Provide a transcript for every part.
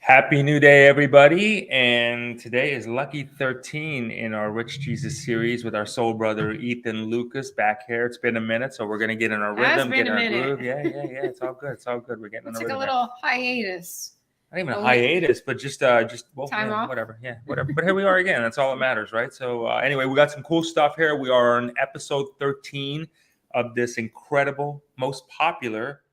Happy New Day, everybody. And today is Lucky 13 in our Rich Jesus series with our soul brother, Ethan Lucas, back here. It's been a minute, so we're going to get in our rhythm, get in our groove. Yeah. It's all good. It's all good. We're getting in It's a like rhythm. a little hiatus. Not even a hiatus, but just well, time off. Whatever. Yeah, whatever. But here we are again. That's all that matters, right? So anyway, we got some cool stuff here. We are on episode 13 of this incredible, most popular,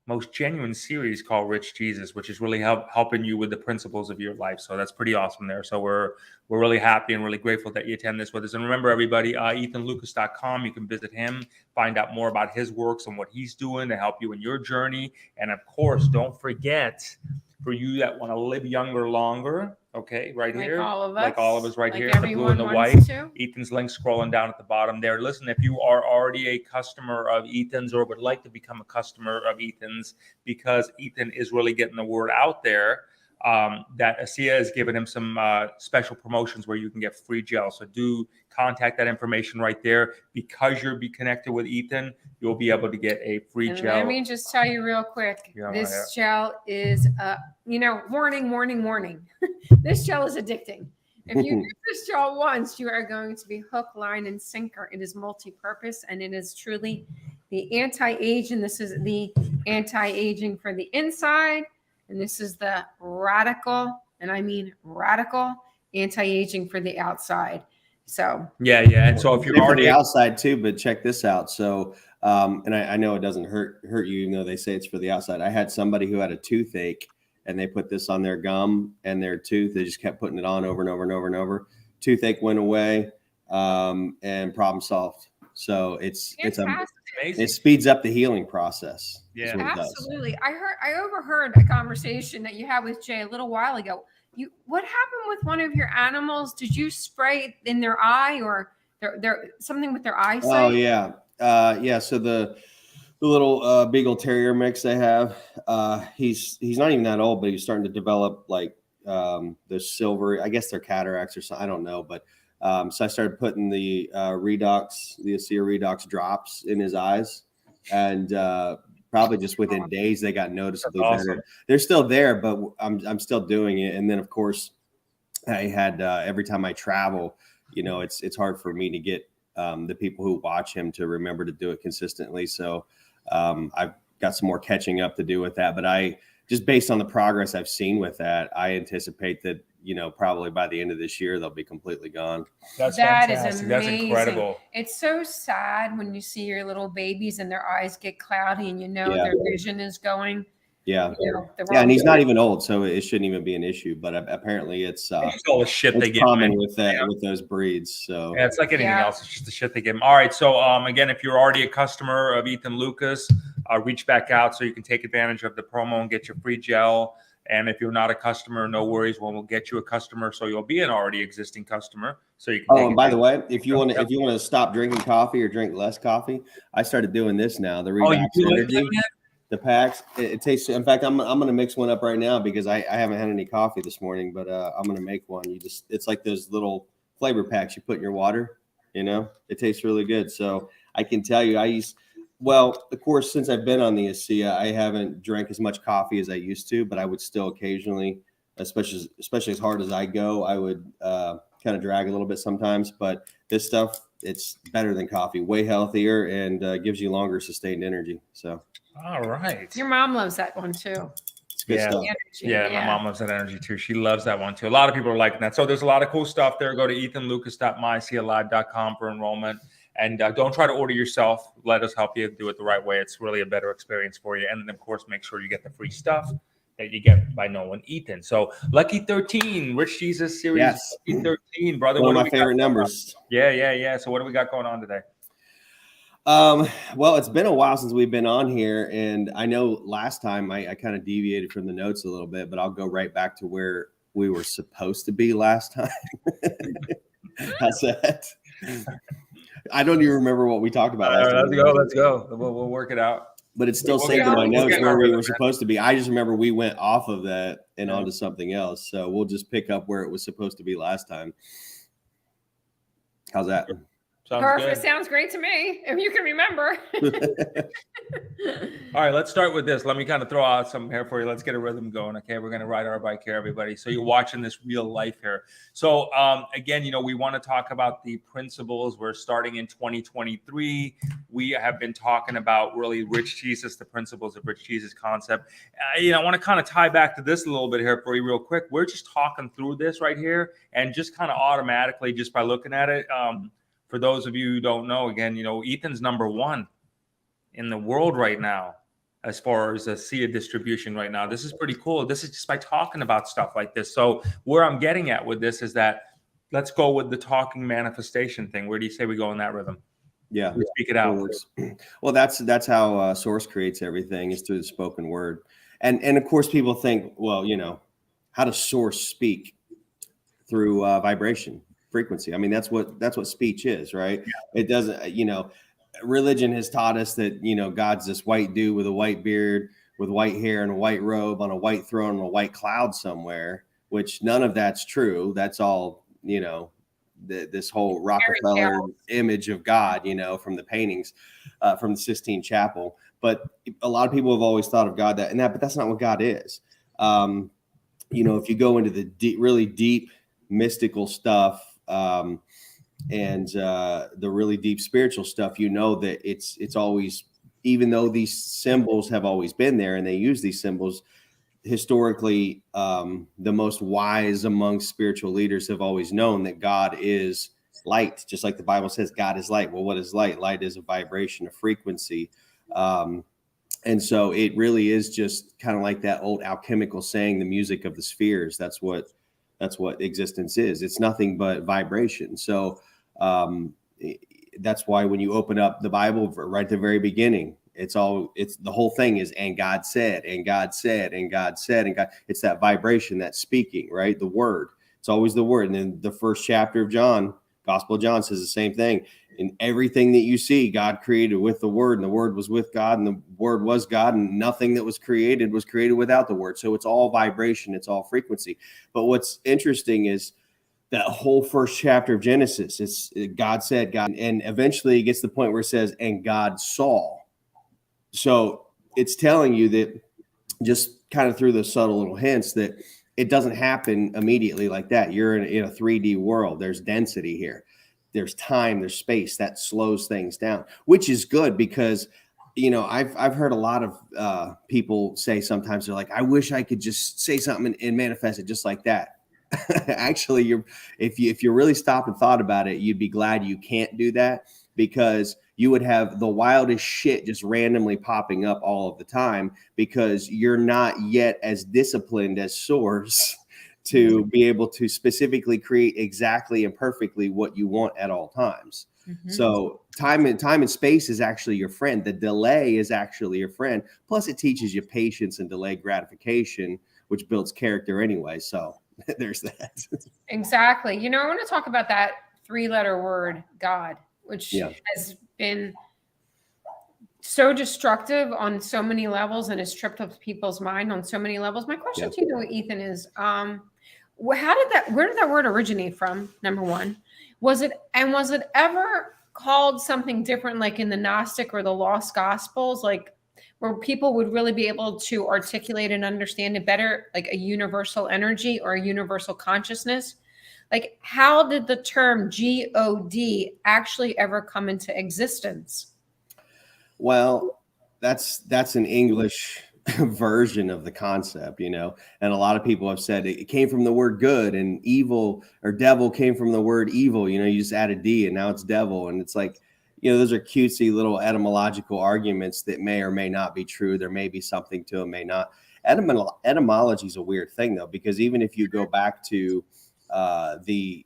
most genuine series called Rich Jesus, which is really helping you with the principles of your life. So that's pretty awesome there. So we're really happy and really grateful that you attend this with us. And remember, everybody, EthanLucas.com. You can visit him, find out more about his works and what he's doing to help you in your journey. And of course, don't forget, for you that want to live younger longer, okay, right like here, all of us, like all of us right like here, the blue and the white. Ethan's link scrolling down at the bottom there. Listen, if you are already a customer of Ethan's or would like to become a customer of Ethan's, because Ethan is really getting the word out there, that ASEA has given him some special promotions where you can get free gel. So do contact that information right there. Because you'll be connected with Ethan, you'll be able to get a free gel. Let me just tell you real quick. This gel is, warning. This gel is addicting. If you use this gel once, you are going to be hook, line, and sinker. It is multi-purpose, and it is truly the anti-aging. This is the anti-aging for the inside, and this is the radical, and I mean radical, anti-aging for the outside. So yeah. And so if you're already outside too, but check this out. So and I know it doesn't hurt you, even though they say it's for the outside. I had somebody who had a toothache and they put this on their gum and their tooth. They just kept putting it on over and over and over and over. Toothache went away, and problem solved. So it speeds up the healing process. Yeah, absolutely. I overheard a conversation that you had with Jay a little while ago. What happened with one of your animals? Did you spray in their eye or their something with their eyesight? Oh yeah. So the little Beagle Terrier mix they have, he's not even that old, but he's starting to develop like the silver. I guess they're cataracts or something. I don't know, but so I started putting the ASEA Redox drops in his eyes, and probably just within days they got noticeably better. They're still there, but I'm still doing it. And then of course I had every time I travel, it's hard for me to get the people who watch him to remember to do it consistently. So I've got some more catching up to do with that. But just based on the progress I've seen with that, I anticipate that, probably by the end of this year, they'll be completely gone. That fantastic. Is amazing. That's incredible. It's so sad when you see your little babies and their eyes get cloudy and their vision is going. Yeah. And he's not even old, so it shouldn't even be an issue. But apparently it's all the shit they get common with those breeds. So yeah, it's like anything else. It's just the shit they give them. All right. So again, if you're already a customer of Ethan Lucas, reach back out so you can take advantage of the promo and get your free gel. And if you're not a customer, no worries. We'll get you a customer, so you'll be an already existing customer. So you can. Oh, and by the way, if you want to stop drinking coffee or drink less coffee, I started doing this now. The Redox Energy, the packs. It tastes. In fact, I'm going to mix one up right now because I haven't had any coffee this morning, but I'm going to make one. It's like those little flavor packs you put in your water. It tastes really good. So I can tell you, well, of course, since I've been on the ASEA, I haven't drank as much coffee as I used to, but I would still occasionally, especially as hard as I go, I would kind of drag a little bit sometimes. But this stuff, it's better than coffee, way healthier, and gives you longer sustained energy. So, all right. Your mom loves that one too. It's good stuff. Yeah, my mom loves that energy too. She loves that one too. A lot of people are liking that. So there's a lot of cool stuff there. Go to ethanlucas.mysealive.com for enrollment. And don't try to order yourself. Let us help you do it the right way. It's really a better experience for you. And then, of course, make sure you get the free stuff that you get by knowing Ethan. So, Lucky 13, Rich Jesus series. Yes. Lucky 13, brother. One of my favorite numbers. Yeah. So, what do we got going on today? Well, it's been a while since we've been on here. And I know last time I kind of deviated from the notes a little bit, but I'll go right back to where we were supposed to be last time. How's that? I don't even remember what we talked about. Let's go. We'll work it out. But it's still saved in my notes where we were supposed to be. I just remember we went off of that and onto something else. So we'll just pick up where it was supposed to be last time. How's that? Sounds Perfect. good. Sounds great to me. If you can remember. All right, let's start with this. Let me kind of throw out some here for you. Let's get a rhythm going. Okay, we're going to ride our bike here, everybody. So you're watching this real life here. So again, we want to talk about the principles. We're starting in 2023. We have been talking about really Rich Jesus, the principles of Rich Jesus concept. I want to kind of tie back to this a little bit here for you real quick. We're just talking through this right here, and just kind of automatically, just by looking at it, for those of you who don't know, again, Ethan's number one in the world right now as far as a SIA distribution right now. This is pretty cool. This is just by talking about stuff like this. So where I'm getting at with this is that let's go with the talking manifestation thing. Where do you say we go in that rhythm? Yeah, We speak it out. Well, that's how Source creates everything, is through the spoken word. And of course people think, well, how does Source speak? Through vibration, frequency. I mean, that's what speech is, right? Yeah. It doesn't, religion has taught us that, God's this white dude with a white beard, with white hair and a white robe on a white throne on a white cloud somewhere, which none of that's true. That's all, this whole Rockefeller image of God, from the paintings, from the Sistine Chapel. But a lot of people have always thought of God but that's not what God is. If you go into the really deep mystical stuff, and the really deep spiritual stuff, that it's always, even though these symbols have always been there and they use these symbols historically, the most wise among spiritual leaders have always known that God is light, just like the Bible says God is light. Well, what is light? Light is a vibration, a frequency. And so it really is just kind of like that old alchemical saying, the music of the spheres. That's what existence is. It's nothing but vibration. So that's why when you open up the Bible right at the very beginning, it's the whole thing is, and God said, and God said, and God said, and God. It's that vibration, that speaking, right? The word. It's always the word. And then the first chapter of John, Gospel of John, says the same thing. And everything that you see, God created with the word, and the word was with God, and the word was God, and nothing that was created without the word. So it's all vibration, it's all frequency. But what's interesting is that whole first chapter of Genesis, it's God said, God, and eventually it gets to the point where it says, and God saw. So it's telling you that, just kind of through the subtle little hints, that it doesn't happen immediately like that. You're in a 3D world. There's density here. There's time, there's space. That slows things down, which is good, because I've heard a lot of people say sometimes, they're like, I wish I could just say something and manifest it just like that. Actually, if you really stop and thought about it, you'd be glad you can't do that, because you would have the wildest shit just randomly popping up all of the time, because you're not yet as disciplined as Source to be able to specifically create exactly and perfectly what you want at all times. Mm-hmm. So time and space is actually your friend. The delay is actually your friend. Plus, it teaches you patience and delayed gratification, which builds character anyway. So there's that. Exactly. I want to talk about that 3-letter word, God, which has been so destructive on so many levels and has tripped up people's mind on so many levels. My question to you, Ethan, is where did that word originate from? Number one, was it ever called something different, like in the Gnostic or the Lost Gospels, like where people would really be able to articulate and understand it better, like a universal energy or a universal consciousness? Like, how did the term God actually ever come into existence? Well, that's an English version of the concept, and a lot of people have said it came from the word good, and evil or devil came from the word evil. You just add a D and now it's devil. And it's like, those are cutesy little etymological arguments that may or may not be true. There may be something to them, may not. Etymology is a weird thing, though, because even if you go back to the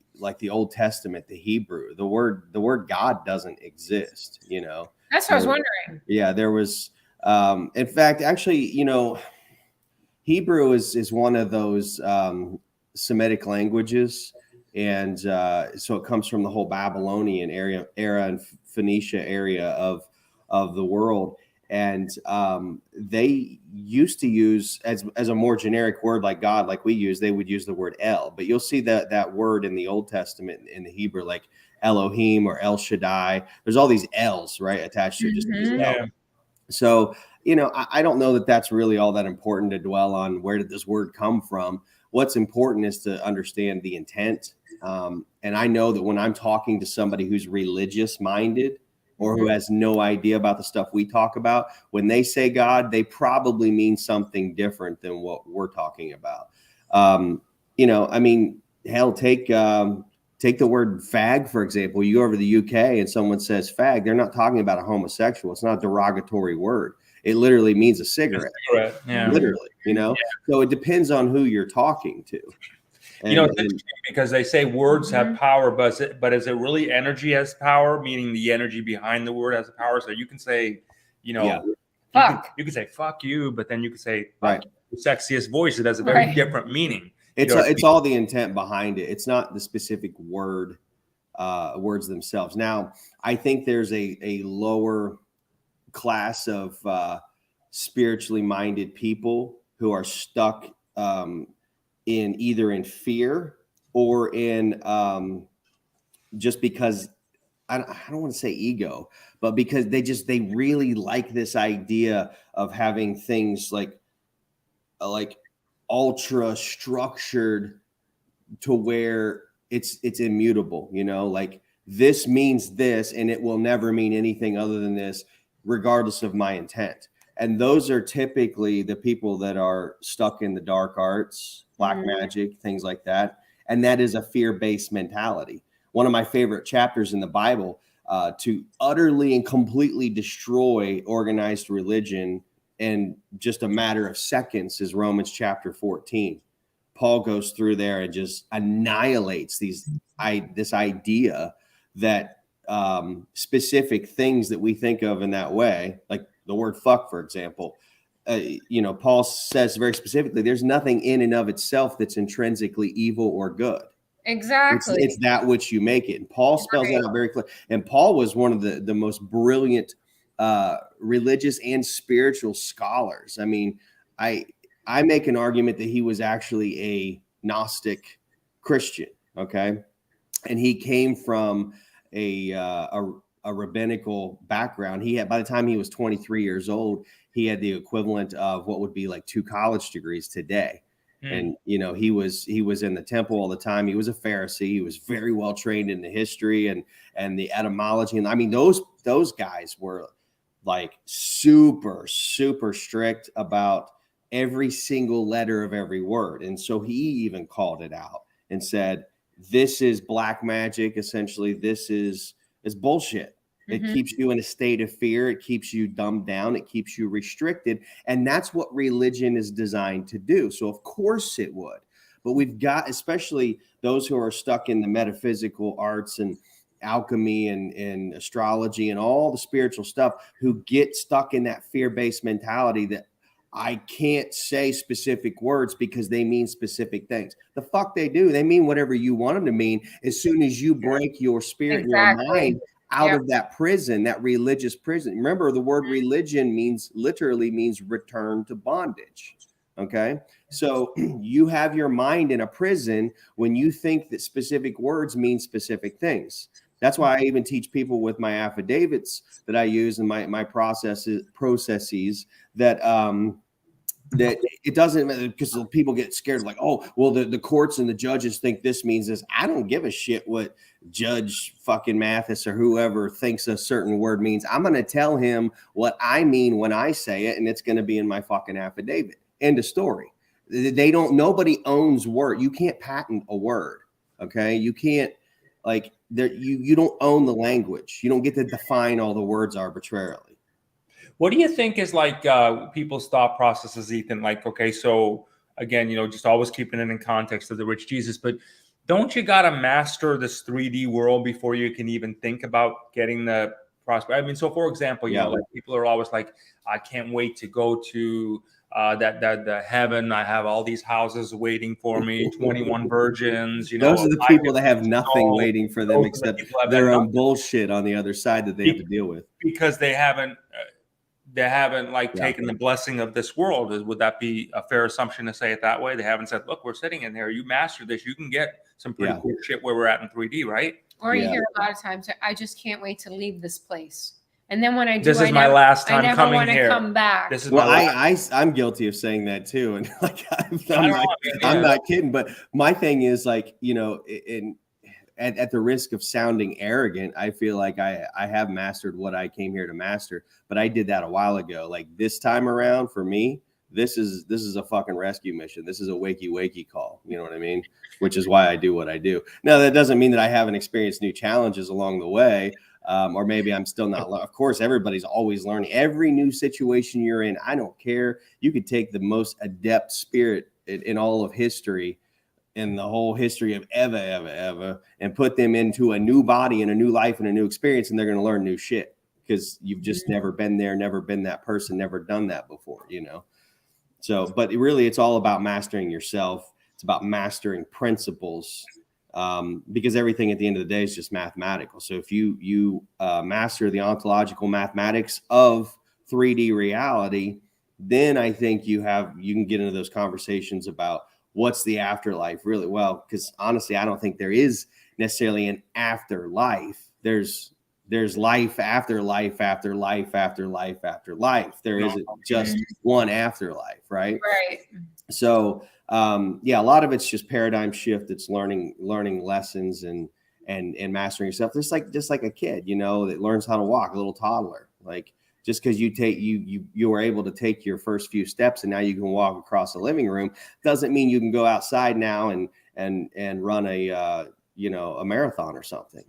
Old Testament, the Hebrew, the word God doesn't exist. That's what I was wondering. Yeah, there was. In fact, actually, Hebrew is one of those Semitic languages, and so it comes from the whole Babylonian era and Phoenicia area of the world. And they used to use as a more generic word like God, like we use, they would use the word El. But you'll see that word in the Old Testament in the Hebrew, like Elohim or El Shaddai. There's all these L's, right, attached to it, just because Mhm. L. So, I don't know that that's really all that important to dwell on. Where did this word come from? What's important is to understand the intent. And I know that when I'm talking to somebody who's religious minded or who has no idea about the stuff we talk about, when they say God, they probably mean something different than what we're talking about. I mean, hell, take the word fag, for example. You go over to the UK and someone says fag, they're not talking about a homosexual. It's not a derogatory word. It literally means a cigarette. Cigarette, yeah. Literally, So it depends on who you're talking to. It's interesting because they say words have power, but is it really energy has power, meaning the energy behind the word has power? So you can say, Fuck. you can say fuck you, but then you can say Right. the sexiest voice. It has a very Right. different meaning. It's all the intent behind it. It's not the specific words themselves. Now, I think there's a lower class of spiritually minded people who are stuck in either in fear or in just because I don't want to say ego, but because they really like this idea of having things like ultra structured to where it's immutable, like this means this and it will never mean anything other than this, regardless of my intent. And those are typically the people that are stuck in the dark arts, black magic, things like that. And that is a fear-based mentality. One of my favorite chapters in the Bible to utterly and completely destroy organized religion in just a matter of seconds is Romans chapter 14. Paul goes through there and just annihilates this idea that specific things that we think of in that way, like the word fuck, for example, Paul says very specifically, there's nothing in and of itself that's intrinsically evil or good. Exactly. It's that which you make it. And Paul spells that out very clearly. And Paul was one of the most brilliant religious and spiritual scholars. I mean, I make an argument that he was actually a Gnostic Christian. Okay. And he came from a rabbinical background. He had, by the time he was 23 years old, he had the equivalent of what would be like 2 college degrees today. And, he was in the temple all the time. He was a Pharisee. He was very well trained in the history and the etymology. And I mean, those guys were like super, super strict about every single letter of every word. And so he even called it out and said, this is black magic. Essentially, this is bullshit. It keeps you in a state of fear. It keeps you dumbed down. It keeps you restricted. And that's what religion is designed to do. So of course it would. But we've got, especially those who are stuck in the metaphysical arts and alchemy and astrology and all the spiritual stuff, who get stuck in that fear-based mentality that I can't say specific words because they mean specific things. The fuck they do. They mean whatever you want them to mean as soon as you break your spirit and your mind out of that prison, that religious prison. Remember, the word religion literally means return to bondage. Okay. So you have your mind in a prison when you think that specific words mean specific things. That's why I even teach people with my affidavits that I use in my processes that it doesn't matter, because people get scared like, oh, well, the courts and the judges think this means this. I don't give a shit what Judge fucking Mathis or whoever thinks a certain word means. I'm going to tell him what I mean when I say it, and it's going to be in my fucking affidavit. End of story. Nobody owns word. You can't patent a word. Okay. You can't you don't own the language. You don't get to define all the words arbitrarily. What do you think is people's thought processes, Ethan? Like, okay, so again, just always keeping it in context of the rich Jesus, but don't you got to master this 3D world before you can even think about getting the prospect? I mean, so for example, people are always like, I can't wait to go to the heaven. I have all these houses waiting for me, 21 virgins. Those are the people that have nothing waiting for them except their own bullshit on the other side that they have to deal with because they haven't taken the blessing of this world. Would that be a fair assumption to say it that way? They haven't said, look, we're sitting in here. You master this. You can get some pretty cool shit where we're at in 3D, right? Or you Yeah. hear a lot of times, I just can't wait to leave this place. And then when I do, This is I my never, last I time never coming want to here. come back. This is Well, my last. I'm guilty of saying that too, and like I'm I don't not, know, I mean, I'm yeah. not kidding. But my thing is like, you know, at the risk of sounding arrogant, I feel like I have mastered what I came here to master. But I did that a while ago. Like this time around, for me, this is a fucking rescue mission. This is a wakey call. You know what I mean? Which is why I do what I do. Now that doesn't mean that I haven't experienced new challenges along the way. Or maybe I'm still not. Of course, everybody's always learning. Every new situation you're in, I don't care. You could take the most adept spirit in all of history, in the whole history of ever, and put them into a new body and a new life and a new experience, and they're going to learn new shit because you've just never been there, never been that person, never done that before, you know? So, but really, it's all about mastering yourself. It's about mastering principles. Because everything at the end of the day is just mathematical. So if you master the ontological mathematics of 3D reality, then I think you can get into those conversations about what's the afterlife really. Well, because honestly, I don't think there is necessarily an afterlife. There's life after life after life after life after life. There isn't just one afterlife, right? Right. So yeah, a lot of it's just paradigm shift. It's learning lessons and mastering yourself. Just like a kid, you know, that learns how to walk, a little toddler. Like just because you were able to take your first few steps and now you can walk across the living room doesn't mean you can go outside now and run a a marathon or something.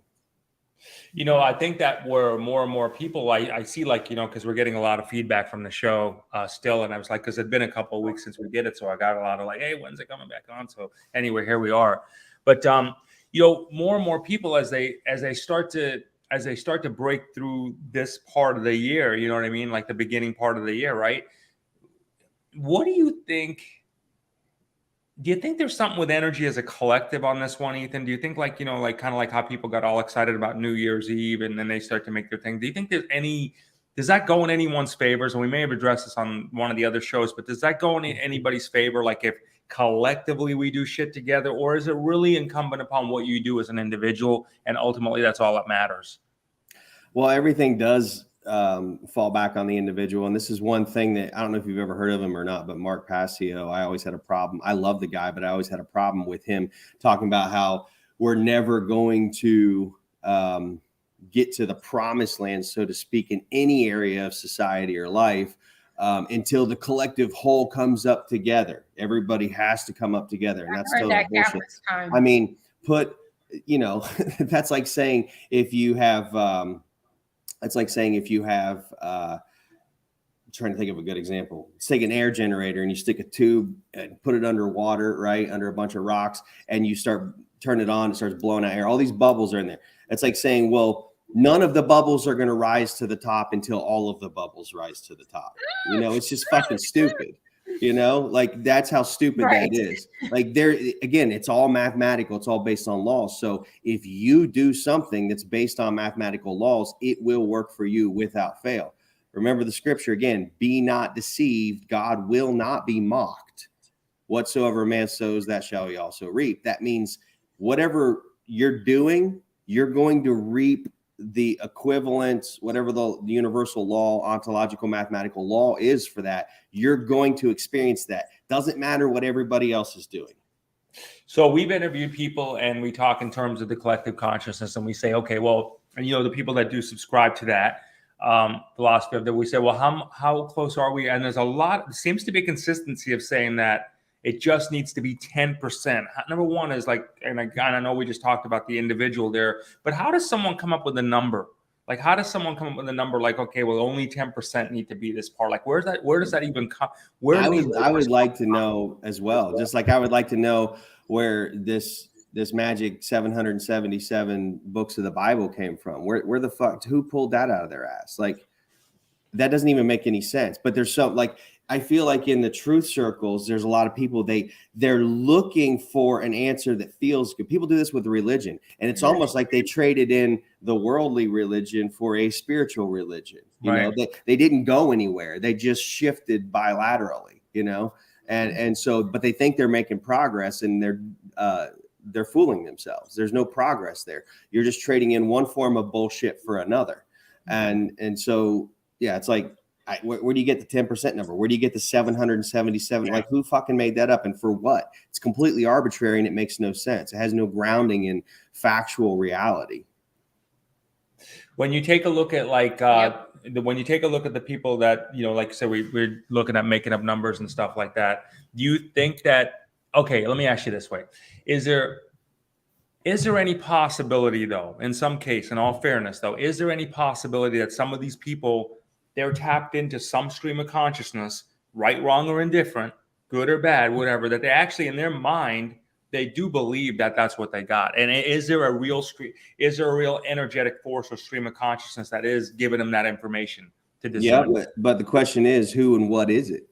You know, I think that where more and more people, I see, like, you know, because we're getting a lot of feedback from the show still. And I was like, because it'd been a couple of weeks since we did it. So I got a lot of like, hey, when's it coming back on? So anyway, here we are. But, you know, more and more people as they start to break through this part of the year, you know what I mean? Like the beginning part of the year, right? What do you think? Do you think there's something with energy as a collective on this one, Ethan? Do you think, like, you know, like kind of like how people got all excited about New Year's Eve and then they start to make their thing? Do you think does that go in anyone's favors? And we may have addressed this on one of the other shows, but does that go in anybody's favor? Like if collectively we do shit together, or is it really incumbent upon what you do as an individual? And ultimately that's all that matters. Well, everything does fall back on the individual. And this is one thing that I don't know if you've ever heard of him or not, but Mark Passio, I always had a problem. I love the guy, but I always had a problem with him talking about how we're never going to get to the promised land, so to speak, in any area of society or life until the collective whole comes up together. Everybody has to come up together. And that's total bullshit. I mean, that's like saying if you have, trying to think of a good example. Let's take an air generator and you stick a tube and put it underwater, right, under a bunch of rocks, and you turn it on, it starts blowing out air. All these bubbles are in there. It's like saying, well, none of the bubbles are going to rise to the top until all of the bubbles rise to the top. You know, it's just fucking stupid. You know, like that's how stupid that is. Like again, it's all mathematical. It's all based on laws. So if you do something that's based on mathematical laws, it will work for you without fail. Remember the scripture again, be not deceived. God will not be mocked. Whatsoever a man sows, that shall he also reap. That means whatever you're doing, you're going to reap the equivalent, whatever the universal law, ontological mathematical law is for that. You're going to experience that. Doesn't matter what everybody else is doing. So we've interviewed people and we talk in terms of the collective consciousness, and we say, okay, well, and you know, the people that do subscribe to that philosophy of that, we say, well, how close are we? And there's there seems to be a consistency of saying that it just needs to be 10%. Number one is like, and I know we just talked about the individual there, but how does someone come up with a number? Like, how does someone come up with a number like, okay, well, only 10% need to be this part? Like, where does that even come? I would like to know as well. Just like I would like to know where this magic 777 books of the Bible came from. Where the fuck, who pulled that out of their ass? Like, that doesn't even make any sense. But there's some, like, I feel like in the truth circles, there's a lot of people, they're looking for an answer that feels good. People do this with religion, and it's almost like they traded in the worldly religion for a spiritual religion. You know, they didn't go anywhere. They just shifted bilaterally, you know? And so, but they think they're making progress, and they're fooling themselves. There's no progress there. You're just trading in one form of bullshit for another. And so, yeah, it's like, where do you get the 10% number? Where do you get the 777? Like, who fucking made that up and for what? It's completely arbitrary and it makes no sense. It has no grounding in factual reality. When you take a look at when you take a look at the people that, like I said, we're looking at making up numbers and stuff like that. Do you think that, okay, let me ask you this way. Is there any possibility though, in some case, in all fairness though, is there any possibility that some of these people, they're tapped into some stream of consciousness, right, wrong, or indifferent, good or bad, whatever, that they actually in their mind, they do believe that that's what they got? And is there a real energetic force or stream of consciousness that is giving them that information to discern? Yeah, but the question is, who and what is it?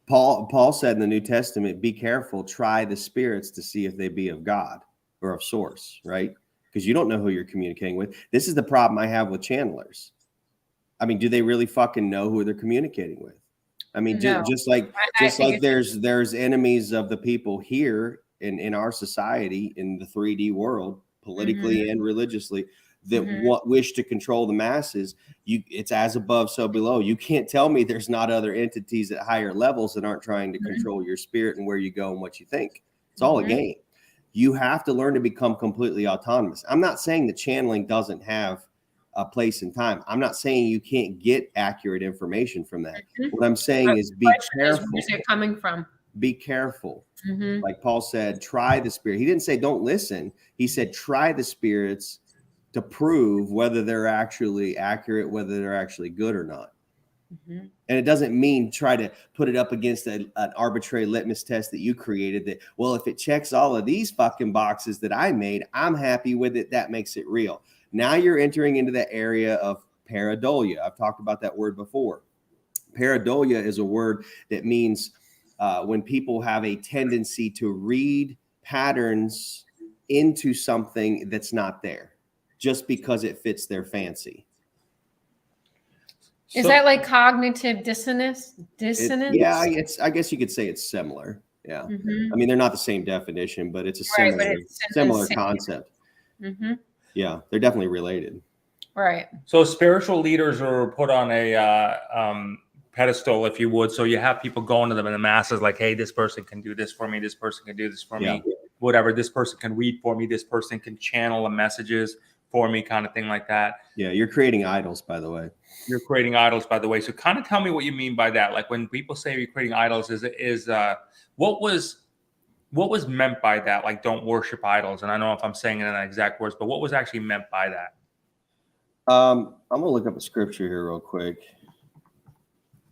Paul said in the New Testament, be careful, try the spirits to see if they be of God or of source, right? Because you don't know who you're communicating with. This is the problem I have with channelers. I mean, do they really fucking know who they're communicating with? I mean, No. just like there's enemies of the people here in our society, in the 3D world, politically and religiously, that wish to control the masses. It's as above, so below. You can't tell me there's not other entities at higher levels that aren't trying to control your spirit and where you go and what you think. It's all a game. You have to learn to become completely autonomous. I'm not saying that channeling doesn't have a place in time. I'm not saying you can't get accurate information from that. What I'm saying is be careful. Where's it coming from? Be careful. Like Paul said, try the spirit. He didn't say don't listen. He said try the spirits to prove whether they're actually accurate, whether they're actually good or not. And it doesn't mean try to put it up against an arbitrary litmus test that you created that, well, if it checks all of these fucking boxes that I made, I'm happy with it. That makes it real. Now you're entering into the area of pareidolia. I've talked about that word before. Pareidolia is a word that means when people have a tendency to read patterns into something that's not there just because it fits their fancy. Is that like cognitive dissonance? Yeah, I guess you could say it's similar. Yeah. I mean, they're not the same definition, but it's a similar concept. Yeah, they're definitely related. Right. So spiritual leaders are put on a pedestal, if you would. So you have people going to them in the masses like, hey, this person can do this for me. This person can do this for me. Whatever. This person can read for me. This person can channel the messages for me, kind of thing like that. Yeah, you're creating idols, by the way. You're creating idols, by the way. So kind of tell me what you mean by that. Like when people say you're creating idols, what was meant by that? Like, don't worship idols. And I don't know if I'm saying it in exact words, but what was actually meant by that? I'm gonna look up a scripture here real quick.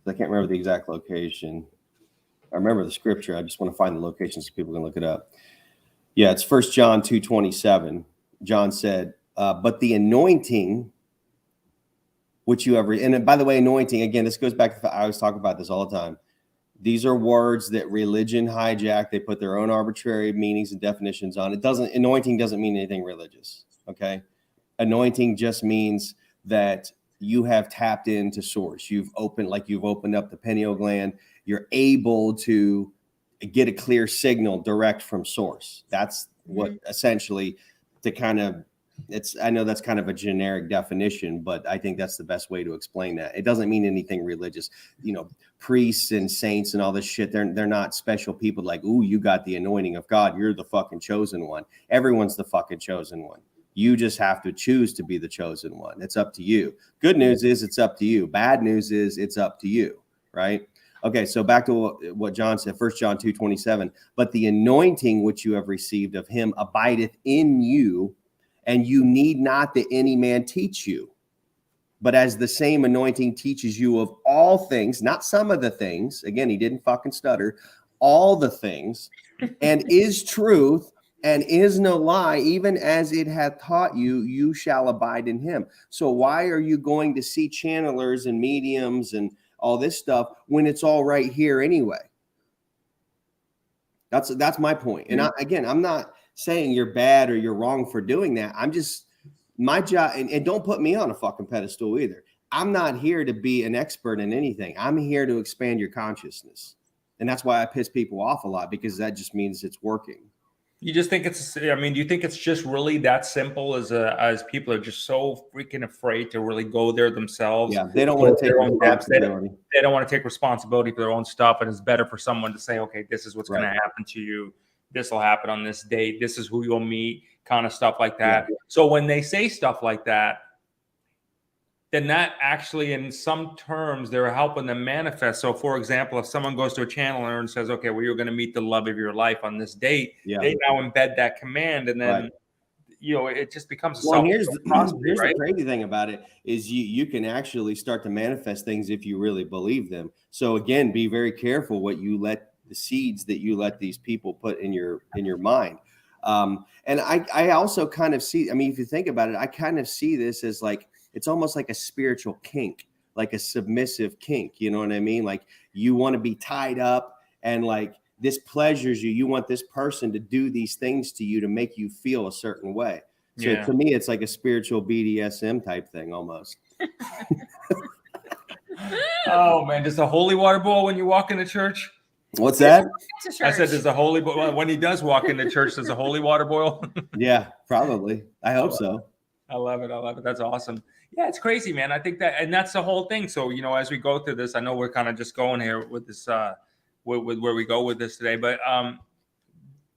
I can't remember the exact location. I remember the scripture. I just want to find the location so people can look it up. Yeah, it's 1 John 2:27. John said, but the anointing which you have, and by the way, anointing, again, this goes back to, I always talk about this all the time. These are words that religion hijack. They put their own arbitrary meanings and definitions on it. Anointing doesn't mean anything religious. Okay. Anointing just means that you have tapped into source. You've opened up the pineal gland. You're able to get a clear signal direct from source. That's what essentially to kind of, I know that's kind of a generic definition, but I think that's the best way to explain that. It doesn't mean anything religious. You know, priests and saints and all this shit, they're not special people like, ooh, you got the anointing of God. You're the fucking chosen one. Everyone's the fucking chosen one. You just have to choose to be the chosen one. It's up to you. Good news is it's up to you. Bad news is it's up to you, right? Okay, so back to what John said, 1 John 2:27. But the anointing which you have received of him abideth in you, and you need not that any man teach you. But as the same anointing teaches you of all things, not some of the things, again, he didn't fucking stutter, all the things, and is truth, and is no lie, even as it hath taught you, you shall abide in him. So why are you going to see channelers and mediums and all this stuff when it's all right here anyway? That's my point. And I'm not saying you're bad or you're wrong for doing that. I'm just, my job, and don't put me on a fucking pedestal either. I'm not here to be an expert in anything. I'm here to expand your consciousness. And that's why I piss people off a lot, because that just means it's working. You just think it's, I mean, do you think it's just really that simple as people are just so freaking afraid to really go there themselves? Yeah, they don't want to take their own steps. responsibility. They don't want to take responsibility for their own stuff. And it's better for someone to say, okay, this is what's going Right. to happen to you. This will happen on this date. This is who you'll meet, kind of stuff like that. Yeah. So when they say stuff like that, then that actually, in some terms, they're helping them manifest. So, for example, if someone goes to a channeler and says, okay, well, you're going to meet the love of your life on this date, Yeah. they now embed that command, and then, Right. you know, it just becomes a Well, here's self-prosperity, right? the crazy thing about it is you can actually start to manifest things if you really believe them. So again, be very careful what you let the seeds that you let these people put in your mind. And I also kind of see, I mean, if you think about it, I kind of see this as like, it's almost like a spiritual kink, like a submissive kink. You know what I mean? Like you want to be tied up and like this pleasures you. You want this person to do these things to you to make you feel a certain way. So Yeah. to me, it's like a spiritual BDSM type thing almost. Oh man, does the holy water boil when you walk into church? What's that? To I said, church. does the holy when he does walk into church, does the holy water boil? Yeah, probably. I hope so. I love it. I love it. That's awesome. Yeah, it's crazy, man. I think that, and that's the whole thing. So, you know, as we go through this, I know we're kind of just going here with this, with where we go with this today, but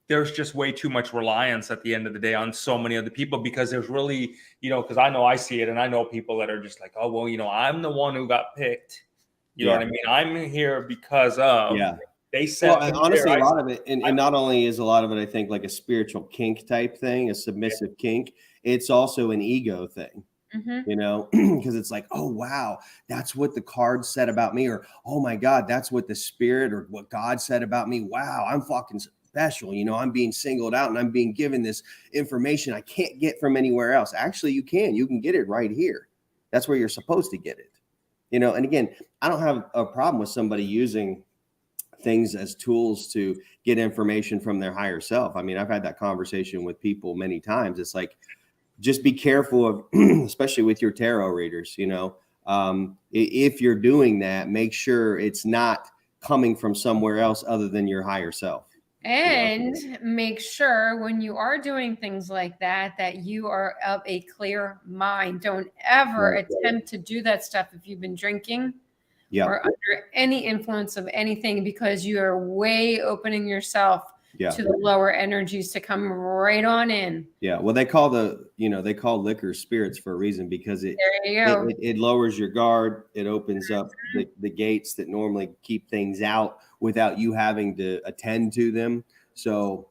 there's just way too much reliance at the end of the day on so many other people, because there's really, you know, because I know I see it, and I know people that are just like, oh, well, you know, I'm the one who got picked. You know what I mean? I'm here because of, Yeah. they said, Well, and honestly, there. a lot of it, and not only is a lot of it, I think, like a spiritual kink type thing, a submissive kink, it's also an ego thing, Mhm. you know, because it's like, oh, wow, that's what the card said about me, or oh my God, that's what the spirit or what God said about me. Wow, I'm fucking special. You know, I'm being singled out and I'm being given this information I can't get from anywhere else. Actually, you can get it right here. That's where you're supposed to get it, you know. And again, I don't have a problem with somebody using things as tools to get information from their higher self. I mean, I've had that conversation with people many times. It's like, just be careful of, especially with your tarot readers, you know, if you're doing that, make sure it's not coming from somewhere else other than your higher self. And make sure when you are doing things like that, that you are of a clear mind. Don't ever Right. attempt to do that stuff if you've been drinking Yeah. or under any influence of anything, because you are way opening yourself Yeah. to the lower energies to come right on in. Yeah. Well, they call liquor spirits for a reason, because There you go. it lowers your guard. It opens up the gates that normally keep things out without you having to attend to them. So,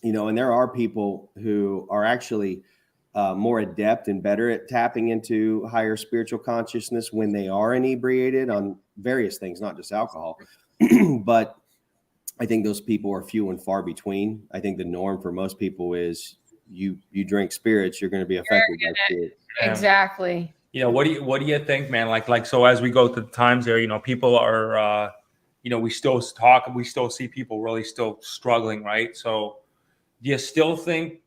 you know, and there are people who are actually more adept and better at tapping into higher spiritual consciousness when they are inebriated on various things, not just alcohol. But I think those people are few and far between. I think the norm for most people is you drink spirits, you're going to be affected by spirits. Yeah. Exactly. You know, what do you think, man? Like, so as we go through the times there, you know, people are, you know, we still see people really still struggling, right? So do you still think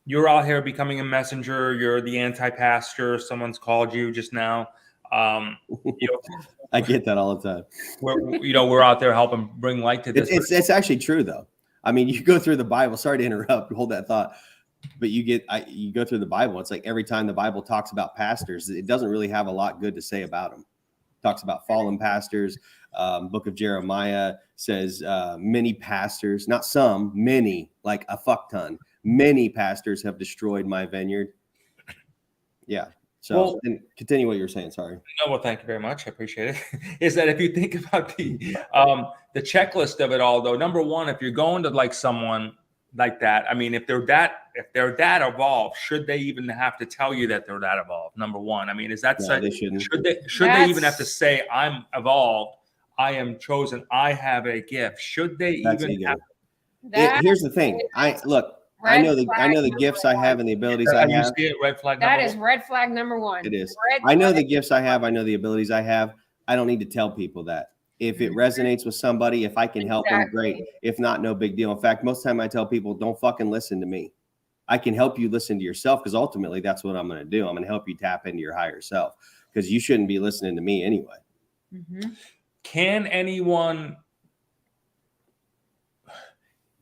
you're out here becoming a messenger? You're the anti-pastor. Someone's called you just now. You know, I get that all the time. we're out there helping bring light to this. It's actually true though. I mean, you go through the Bible. Sorry to interrupt. Hold that thought. But you go through the Bible. It's like every time the Bible talks about pastors, it doesn't really have a lot good to say about them. It talks about fallen pastors. Book of Jeremiah says many pastors, not some, many, like a fuck ton. Many pastors have destroyed my vineyard. Yeah. So, Well, and continue what you're saying. Sorry. No, well, thank you very much. I appreciate it. Is that if you think about the checklist of it all, though, number one, if you're going to like someone like that, I mean, if they're that evolved, should they even have to tell you that they're that evolved? Number one, I mean, is that No, they shouldn't. should they even have to say, I'm evolved, I am chosen, I have a gift? Should they That's even ego. That Here's the thing. I know the gifts I have and the abilities I you have. see it, red flag? that number is one? red flag number one. It is. Red I know flag. the gifts I have. I know the abilities I have. I don't need to tell people that. If it resonates with somebody, if I can help them, great. If not, no big deal. In fact, most of the time I tell people, don't fucking listen to me. I can help you listen to yourself, because ultimately that's what I'm going to do. I'm going to help you tap into your higher self, because you shouldn't be listening to me anyway. Mhm. Can anyone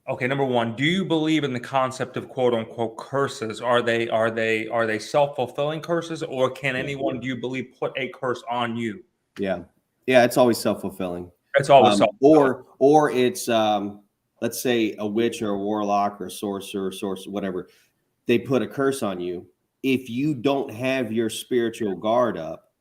Okay, number one, do you believe in the concept of quote unquote curses? Are they self-fulfilling curses, or can Yeah. anyone, do you believe, put a curse on you? Yeah. Yeah. It's always self-fulfilling. It's always self-fulfilling. Or it's let's say a witch or a warlock or a sorcerer, whatever. They put a curse on you. If you don't have your spiritual guard up,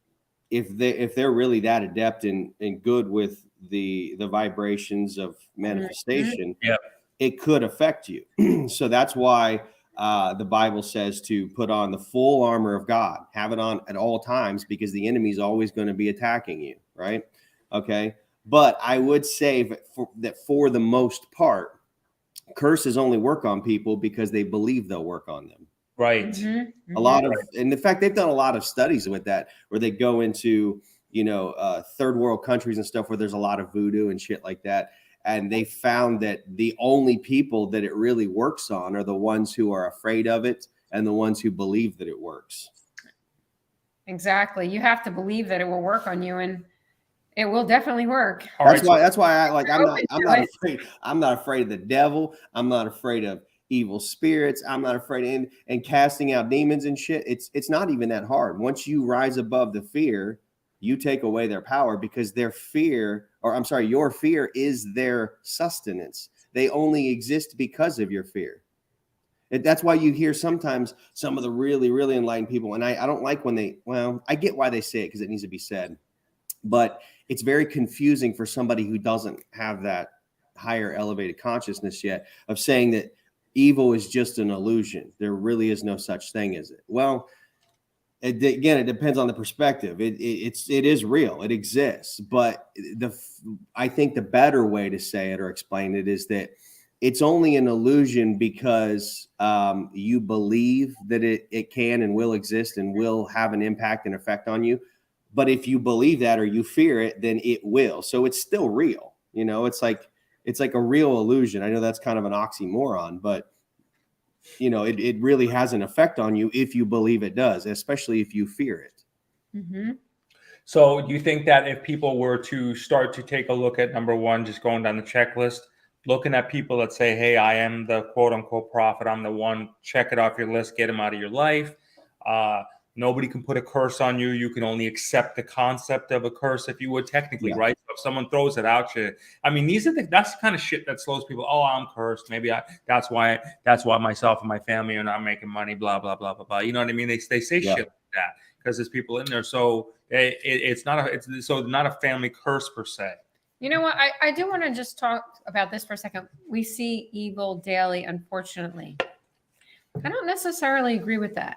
if they're really that adept and good with the vibrations of manifestation, Yeah. it could affect you. So that's why the Bible says to put on the full armor of God, have it on at all times, because the enemy is always going to be attacking you, right? Okay. But I would say that for the most part, curses only work on people because they believe they'll work on them. Right. Mm-hmm. A lot of, and in fact, they've done a lot of studies with that, where they go into, third world countries and stuff where there's a lot of voodoo and shit like that. And they found that the only people that it really works on are the ones who are afraid of it and the ones who believe that it works. Exactly. You have to believe that it will work on you, and it will definitely work. All That's right. why I like, I'm Open to not it. afraid. I'm not afraid of the devil. I'm not afraid of evil spirits. I'm not afraid and casting out demons and shit. It's not even that hard. Once you rise above the fear, you take away their power, because your fear is their sustenance. They only exist because of your fear. That's why you hear sometimes some of the really, really enlightened people, and I don't like when I get why they say it, because it needs to be said, but it's very confusing for somebody who doesn't have that higher elevated consciousness yet, of saying that evil is just an illusion. There really is no such thing as it. Well, it depends on the perspective. It is real. It exists. But I think the better way to say it or explain it is that it's only an illusion because you believe that it can and will exist and will have an impact and effect on you. But if you believe that or you fear it, then it will. So it's still real. It's like a real illusion. I know that's kind of an oxymoron, but it really has an effect on you if you believe it does, especially if you fear it. Mm-hmm. So do you think that if people were to start to take a look at, number one, just going down the checklist, looking at people that say, hey, I am the quote unquote prophet, I'm the one, check it off your list, get them out of your life. Nobody can put a curse on you. You can only accept the concept of a curse, if you would, technically, Yeah. right? So if someone throws it out you, I mean, that's the kind of shit that slows people. Oh, I'm cursed. Maybe that's why myself and my family are not making money. Blah blah blah blah blah. You know what I mean? They say shit like that because there's people in there. So it's not a family curse per se. You know what? I do want to just talk about this for a second. We see evil daily, unfortunately. I don't necessarily agree with that.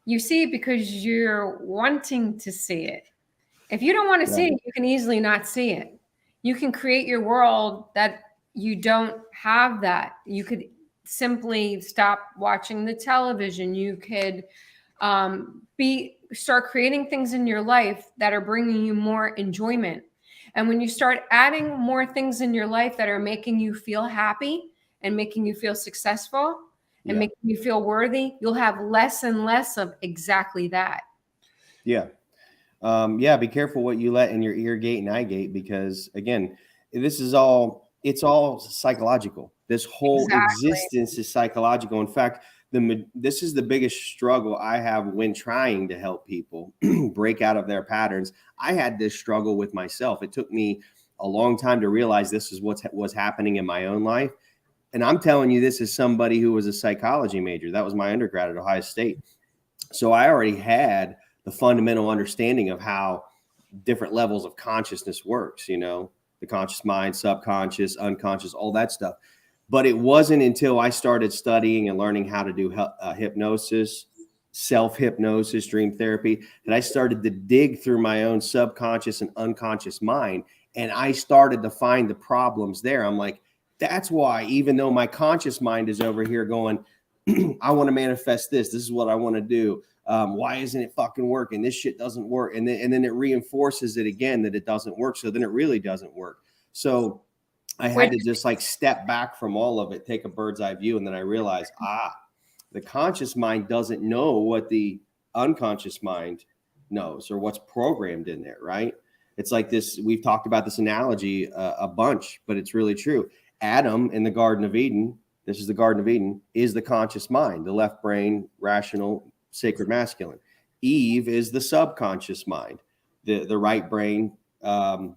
You see it because you're wanting to see it. If you don't want to see it, you can easily not see it. You can create your world that you don't have that. You could simply stop watching the television. You could start creating things in your life that are bringing you more enjoyment. And when you start adding more things in your life that are making you feel happy and making you feel successful and making you feel worthy, you'll have less and less of exactly that. Yeah. Be careful what you let in your ear gate and eye gate, because again, it's all psychological. This whole existence is psychological. In fact, this is the biggest struggle I have when trying to help people break out of their patterns. I had this struggle with myself. It took me a long time to realize this is what was happening in my own life. And I'm telling you, this is somebody who was a psychology major. That was my undergrad at Ohio State. So I already had the fundamental understanding of how different levels of consciousness works, the conscious mind, subconscious, unconscious, all that stuff. But it wasn't until I started studying and learning how to do hypnosis, self-hypnosis, dream therapy, that I started to dig through my own subconscious and unconscious mind. And I started to find the problems there. I'm like, that's why, even though my conscious mind is over here going, I want to manifest this. This is what I want to do. Why isn't it fucking working? This shit doesn't work. And then it reinforces it again that it doesn't work. So then it really doesn't work. So I had to just step back from all of it, take a bird's eye view. And then I realized, the conscious mind doesn't know what the unconscious mind knows or what's programmed in there, right? It's like this. We've talked about this analogy a bunch, but it's really true. Adam in the Garden of Eden, this is the Garden of Eden, is the conscious mind, the left brain, rational, sacred masculine. Eve is the subconscious mind, the right brain,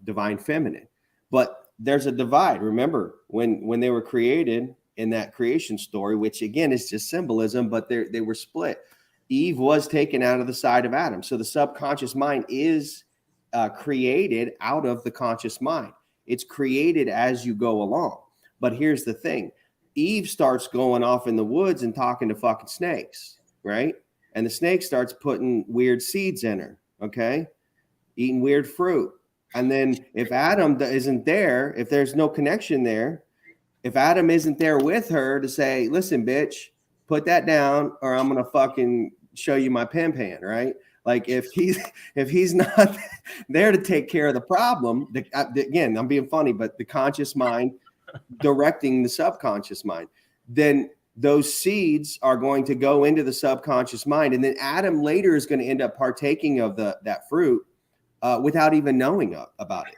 divine feminine. But there's a divide. Remember, when they were created in that creation story, which again is just symbolism, but they were split. Eve was taken out of the side of Adam. So the subconscious mind is created out of the conscious mind. It's created as you go along. But here's the thing. Eve starts going off in the woods and talking to fucking snakes, right? And the snake starts putting weird seeds in her, okay? Eating weird fruit. And then if Adam isn't there, if there's no connection there, if Adam isn't there with her to say, listen, bitch, put that down or I'm going to fucking show you my pan, right? Like if he's not there to take care of the problem, again, I'm being funny, but the conscious mind directing the subconscious mind, then those seeds are going to go into the subconscious mind. And then Adam later is going to end up partaking of that fruit without even knowing about it.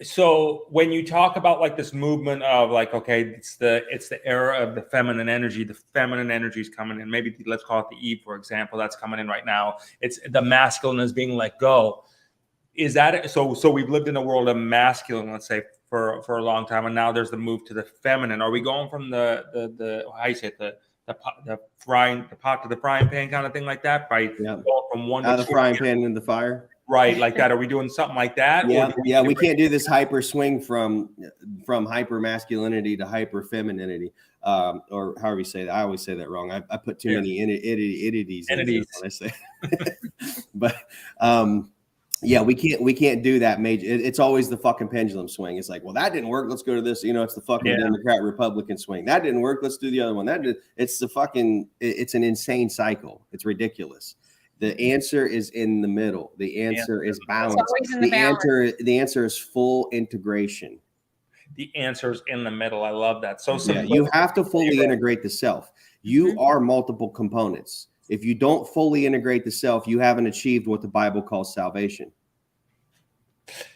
So when you talk about like this movement of like, okay, it's the era of the feminine energy. The feminine energy is coming in. Maybe let's call it the Eve, for example, that's coming in right now. It's the masculine is being let go. Is that so? So we've lived in a world of masculine, let's say, for a long time, and now there's the move to the feminine. Are we going from the how you say it, the frying the pot to the frying pan kind of thing like that? By going from one out of the frying pan into the fire. Right, like that. Are we doing something like that? Yeah. We can't do this hyper swing from hyper masculinity to hyper femininity, or however you say that. I always say that wrong. I put too many entities in when I say, but we can't do that major. It's always the fucking pendulum swing. It's like, well, that didn't work. Let's go to this. It's the fucking Democrat Republican swing. That didn't work. Let's do the other one. It's an insane cycle. It's ridiculous. The answer is in the middle. The answer is balance. The answer is full integration. The answer is in the middle. I love that. So you have to fully integrate the self. You are multiple components. If you don't fully integrate the self, you haven't achieved what the Bible calls salvation.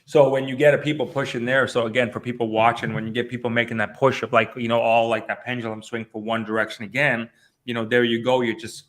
So when you get people pushing there, so again, for people watching, when you get people making that push of like, all like that pendulum swing for one direction again, there you go. You're just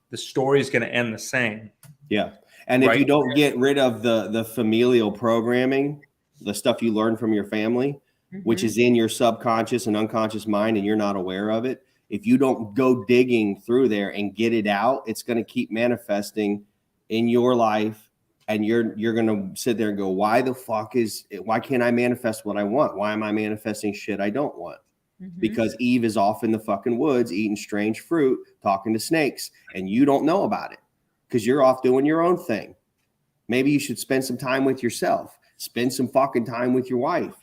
the story is going to end the same. Yeah. And if you don't get rid of the familial programming, the stuff you learn from your family, which is in your subconscious and unconscious mind, and you're not aware of it, if you don't go digging through there and get it out, it's going to keep manifesting in your life. And you're going to sit there and go, why can't I manifest what I want? Why am I manifesting shit I don't want? Because Eve is off in the fucking woods eating strange fruit, talking to snakes, and you don't know about it because you're off doing your own thing. Maybe you should spend some time with yourself. Spend some fucking time with your wife,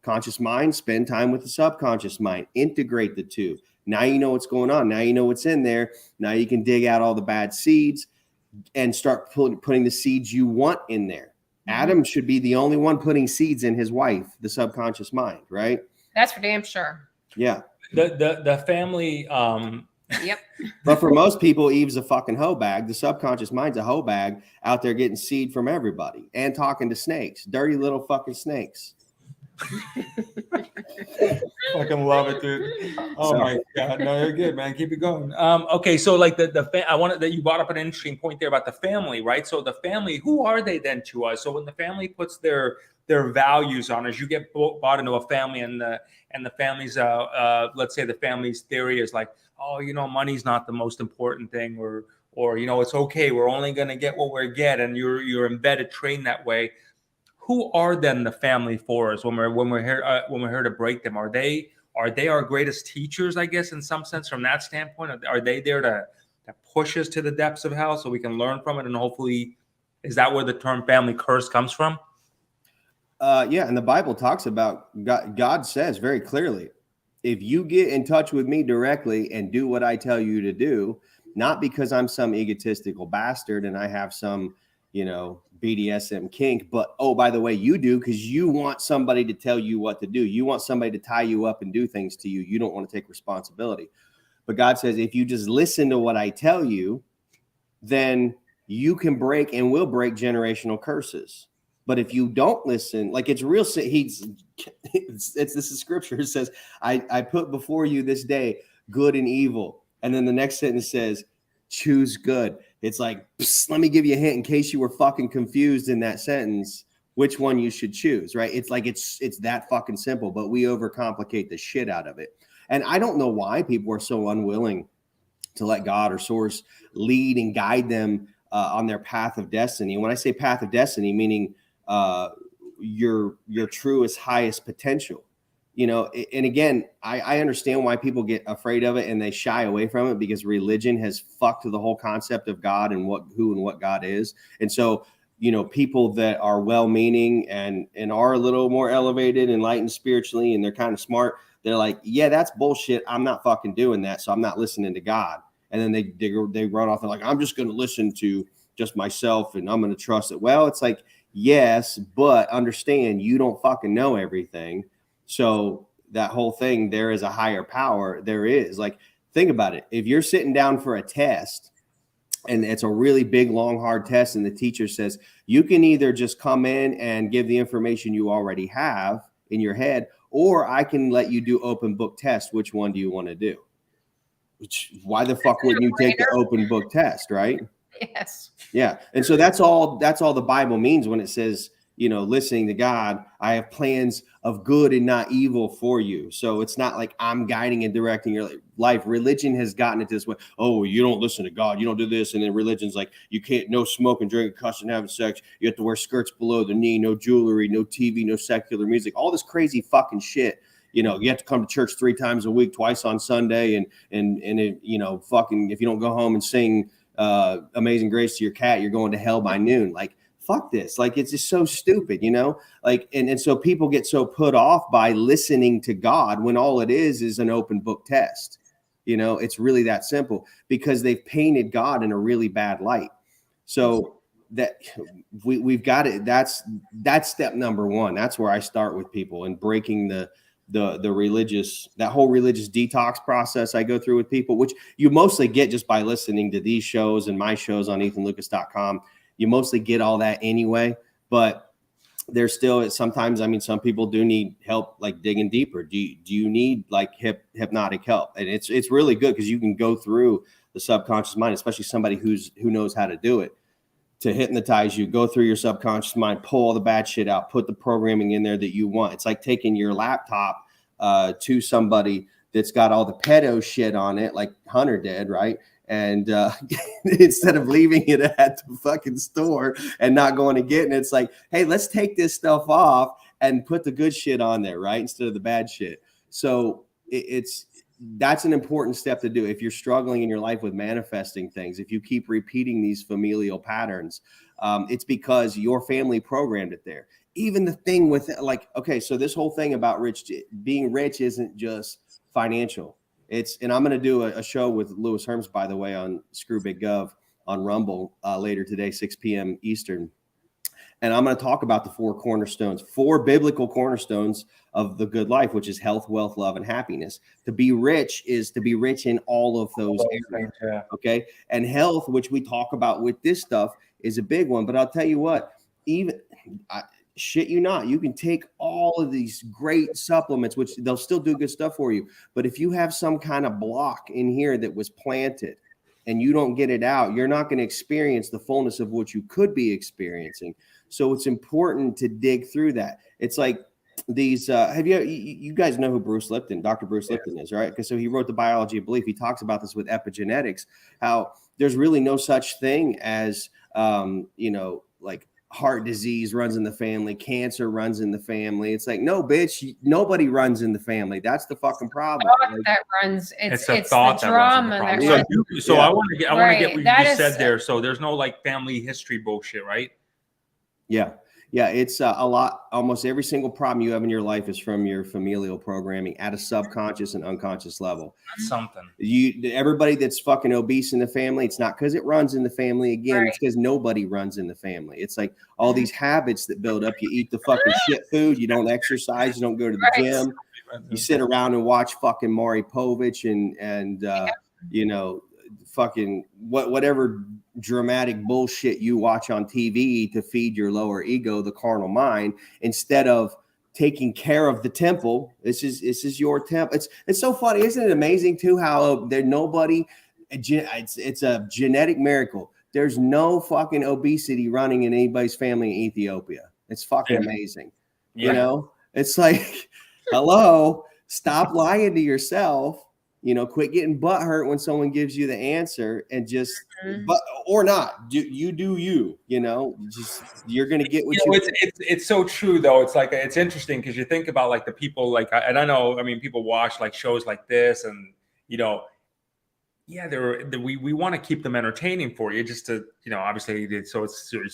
Conscious mind, spend time with the subconscious mind. Integrate the two. Now you know what's going on. Now you know what's in there. Now you can dig out all the bad seeds and start putting the seeds you want in there. Adam should be the only one putting seeds in his wife, the subconscious mind, right? That's for damn sure. Yeah. The family. Yep. But for most people, Eve's a fucking hoe bag. The subconscious mind's a hoe bag out there getting seed from everybody and talking to snakes, dirty little fucking snakes. Fucking love it, dude. Oh my god, no, you're good, man. Keep it going. Okay, so like I wanted that you brought up an interesting point there about the family, right? So the family, who are they then to us? So when the family puts their values on us, you get bought into a family, and the family's let's say the family's theory is like, oh, money's not the most important thing, or it's okay, we're only gonna get what we get, and you're embedded, trained that way. Who are then the family for us when we're here to break them? Are they our greatest teachers, I guess, in some sense, from that standpoint? Are they there to push us to the depths of hell so we can learn from it? And hopefully, is that where the term family curse comes from? Yeah, and the Bible talks about God says very clearly, if you get in touch with me directly and do what I tell you to do, not because I'm some egotistical bastard and I have some, BDSM kink, but oh, by the way, you do because you want somebody to tell you what to do. You want somebody to tie you up and do things to you. You don't want to take responsibility. But God says, if you just listen to what I tell you, then you can break and will break generational curses. But if you don't listen, like it's real, this is scripture. It says, I put before you this day good and evil. And then the next sentence says, choose good. It's like, let me give you a hint in case you were fucking confused in that sentence, which one you should choose, right? It's like, it's that fucking simple, but we overcomplicate the shit out of it. And I don't know why people are so unwilling to let God or source lead and guide them on their path of destiny. And when I say path of destiny, meaning your truest, highest potential, you know. And again, I understand why people get afraid of it and they shy away from it, because religion has fucked the whole concept of God and who and what God is. And so, you know, people that are well-meaning and are a little more elevated, enlightened spiritually, and they're kind of smart, they're like, yeah, that's bullshit. I'm not fucking doing that. So I'm not listening to God. And then they run off and like, I'm just going to listen to just myself and I'm going to trust it. Well, it's like, yes, but understand you don't fucking know everything. So that whole thing, there is a higher power. There is, like, think about it. If you're sitting down for a test and it's a really big, long, hard test, and the teacher says, you can either just come in and give the information you already have in your head, or I can let you do open book test. Which one do you want to do? Why the fuck wouldn't you take the open book test, right? Yes. Yeah. And so that's all the Bible means when it says, you know, listening to God, I have plans of good and not evil for you. So it's not like I'm guiding and directing your life. Religion has gotten it this way. Oh, you don't listen to God, you don't do this. And then religion's like, you can't, no smoking, drinking, cussing, having sex. You have to wear skirts below the knee, no jewelry, no TV, no secular music, all this crazy fucking shit. You know, you have to come to church 3 times a week, twice on Sunday. And it, you know, fucking, if you don't go home and sing Amazing Grace to your cat, you're going to hell by noon. Like, fuck this. Like, it's just so stupid, you know, like, and so people get so put off by listening to God when all it is an open book test. You know, it's really that simple, because they've painted God in a really bad light. So that we've got it. That's step number 1. That's where I start with people, and breaking the religious, that whole religious detox process I go through with people, which you mostly get just by listening to these shows and my shows on EthanLucas.com. You mostly get all that anyway, but there's still sometimes, I mean, some people do need help, like digging deeper. Do you need like hypnotic help? And it's really good, because you can go through the subconscious mind, especially somebody who knows how to do it, to hypnotize you, go through your subconscious mind, pull all the bad shit out, put the programming in there that you want. It's like taking your laptop to somebody that's got all the pedo shit on it, like Hunter did, right? And instead of leaving it at the fucking store and not going to get it, it's like, hey, let's take this stuff off and put the good shit on there, right? Instead of the bad shit. So that's an important step to do. If you're struggling in your life with manifesting things, if you keep repeating these familial patterns, it's because your family programmed it there. Even the thing with, like, okay, so this whole thing about being rich isn't just financial. And I'm going to do a show with Louis Herms, by the way, on Screw Big Gov on Rumble later today, 6 p.m. Eastern. And I'm going to talk about the 4 biblical cornerstones of the good life, which is health, wealth, love, and happiness. To be rich is to be rich in all of those areas. Yeah. Okay. And health, which we talk about with this stuff, is a big one. But I'll tell you what, shit you not, you can take all of these great supplements, which they'll still do good stuff for you. But if you have some kind of block in here that was planted and you don't get it out, you're not going to experience the fullness of what you could be experiencing. So it's important to dig through that. It's like these, you guys know who Bruce Lipton, Dr. Bruce Lipton is, right? Because so he wrote The Biology of Belief. He talks about this with epigenetics, how there's really no such thing as, like heart disease runs in the family, cancer runs in the family. It's like, no, bitch, nobody runs in the family. That's the fucking problem. That runs. It's a thought the that drama runs in the that problem. runs. So I want to get what you just said there. So there's no like family history bullshit, right? Yeah. Yeah, it's a lot. Almost every single problem you have in your life is from your familial programming at a subconscious and unconscious level. That's something. Everybody that's fucking obese in the family, it's not because it runs in the family. Again, right. It's because nobody runs in the family. It's like all these habits that build up. You eat the fucking shit food. You don't exercise. You don't go to the gym. You sit around and watch fucking Maury Povich and fucking whatever dramatic bullshit you watch on TV to feed your lower ego, the carnal mind, instead of taking care of the temple. This is your temple. It's so funny. Isn't it amazing too how there's nobody, it's a genetic miracle. There's no fucking obesity running in anybody's family in Ethiopia. It's fucking amazing. Yeah. You know, it's like, hello, stop lying to yourself. You know, quit getting butthurt when someone gives you the answer, and just, but or not, do you, you know, just you're gonna get what it's so true though. It's like, it's interesting because you think about like the people like, and I know, I mean, people watch like shows like this, and you know, yeah, we want to keep them entertaining for you, just to, you know, obviously, so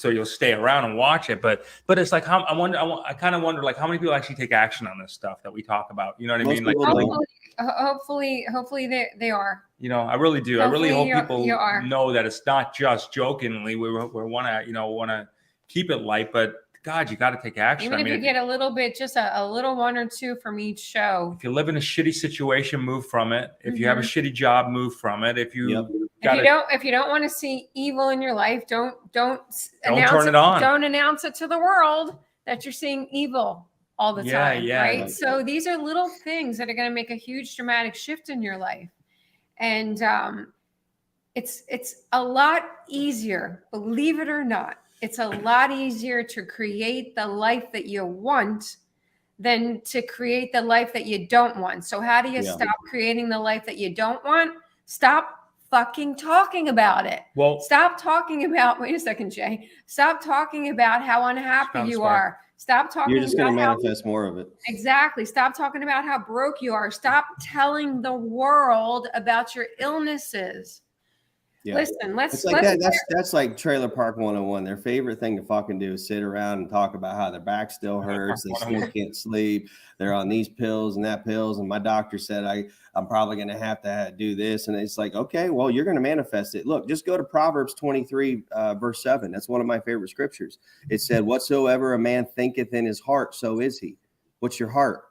you'll stay around and watch it. But it's like, I kind of wonder like how many people actually take action on this stuff that we talk about. You know what I mean? Like, hopefully they are. You know, I really do. Hopefully I really hope people you are. know that it's not just jokingly. We want to keep it light, but God, you got to take action. Even if you get a little bit, just a little one or two from each show. If you live in a shitty situation, move from it. If you have a shitty job, move from it. If you if you don't want to see evil in your life, don't announce turn it on. Don't announce it to the world that you're seeing evil all the time. Right? So these are little things that are going to make a huge dramatic shift in your life. And it's a lot easier, believe it or not. It's a lot easier to create the life that you want than to create the life that you don't want. So how do you stop creating the life that you don't want? Stop fucking talking about it. Well, stop talking about, wait a second, Jay. Stop talking about how unhappy you are. Stop talking. You're just going to manifest more of it. Exactly. Stop talking about how broke you are. Stop telling the world about your illnesses. Yeah. Listen, it's like that's like Trailer Park 101. Their favorite thing to fucking do is sit around and talk about how their back still hurts, they still can't sleep, they're on these pills and that pills, and my doctor said I'm probably going to have to do this. And it's like, okay, well, you're going to manifest it. Look, just go to Proverbs 23 verse 7. That's one of my favorite scriptures. It said, whatsoever a man thinketh in his heart, so is he. What's your heart?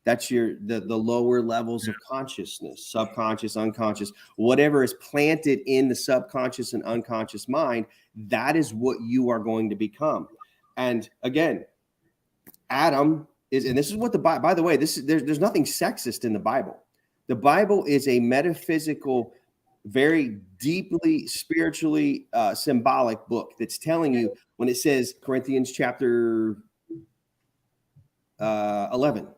That's the lower levels of consciousness, subconscious, unconscious, whatever is planted in the subconscious and unconscious mind. That is what you are going to become. And again, Adam is, and this is what by the way, there's nothing sexist in the Bible. The Bible is a metaphysical, very deeply spiritually symbolic book that's telling you, when it says Corinthians chapter 11,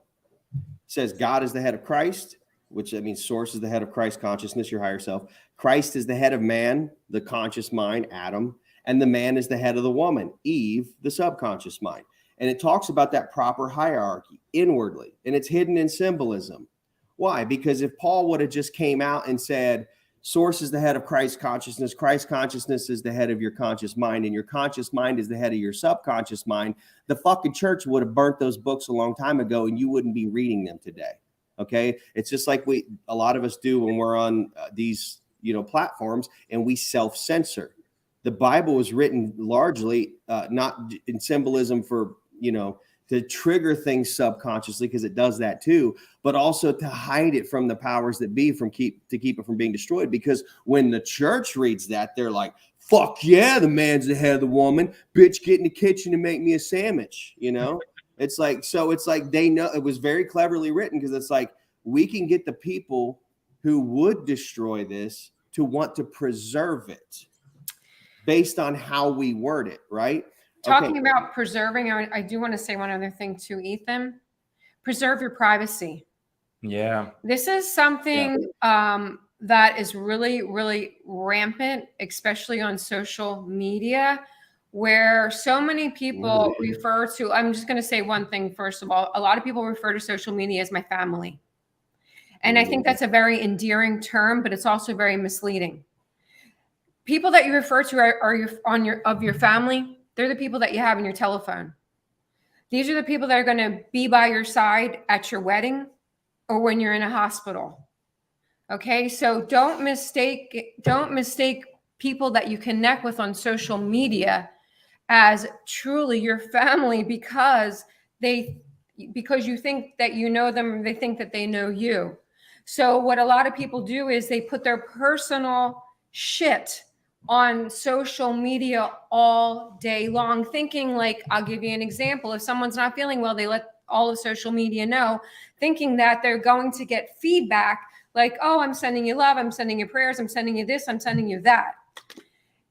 says God is the head of Christ, which that means source is the head of Christ consciousness, your higher self. Christ is the head of man, the conscious mind, Adam, and the man is the head of the woman, Eve, the subconscious mind. And it talks about that proper hierarchy inwardly, and it's hidden in symbolism. Why? Because if Paul would have just came out and said, source is the head of Christ consciousness is the head of your conscious mind, and your conscious mind is the head of your subconscious mind, the fucking church would have burnt those books a long time ago, and you wouldn't be reading them today. Okay. It's just like a lot of us do when we're on these, platforms, and we self-censor. The Bible was written largely not in symbolism for, to trigger things subconsciously, because it does that too, but also to hide it from the powers that be, to keep it from being destroyed. Because when the church reads that, they're like, fuck yeah, the man's the head of the woman. Bitch, get in the kitchen and make me a sandwich. It's like, so it's like they know it was very cleverly written, because it's like we can get the people who would destroy this to want to preserve it based on how we word it, right? Talking about preserving, I do want to say one other thing too, Ethan. Preserve your privacy. Yeah. This is something that is really, really rampant, especially on social media, where so many people refer to, I'm just going to say one thing, first of all, a lot of people refer to social media as my family. And I think that's a very endearing term, but it's also very misleading. People that you refer to are your family. They're the people that you have in your telephone. These are the people that are going to be by your side at your wedding or when you're in a hospital. Okay, so don't mistake people that you connect with on social media as truly your family because you think that you know them, they think that they know you. So what a lot of people do is they put their personal shit on social media all day long, thinking like, I'll give you an example. If someone's not feeling well, they let all of social media know, thinking that they're going to get feedback like, oh, I'm sending you love, I'm sending you prayers, I'm sending you this, I'm sending you that.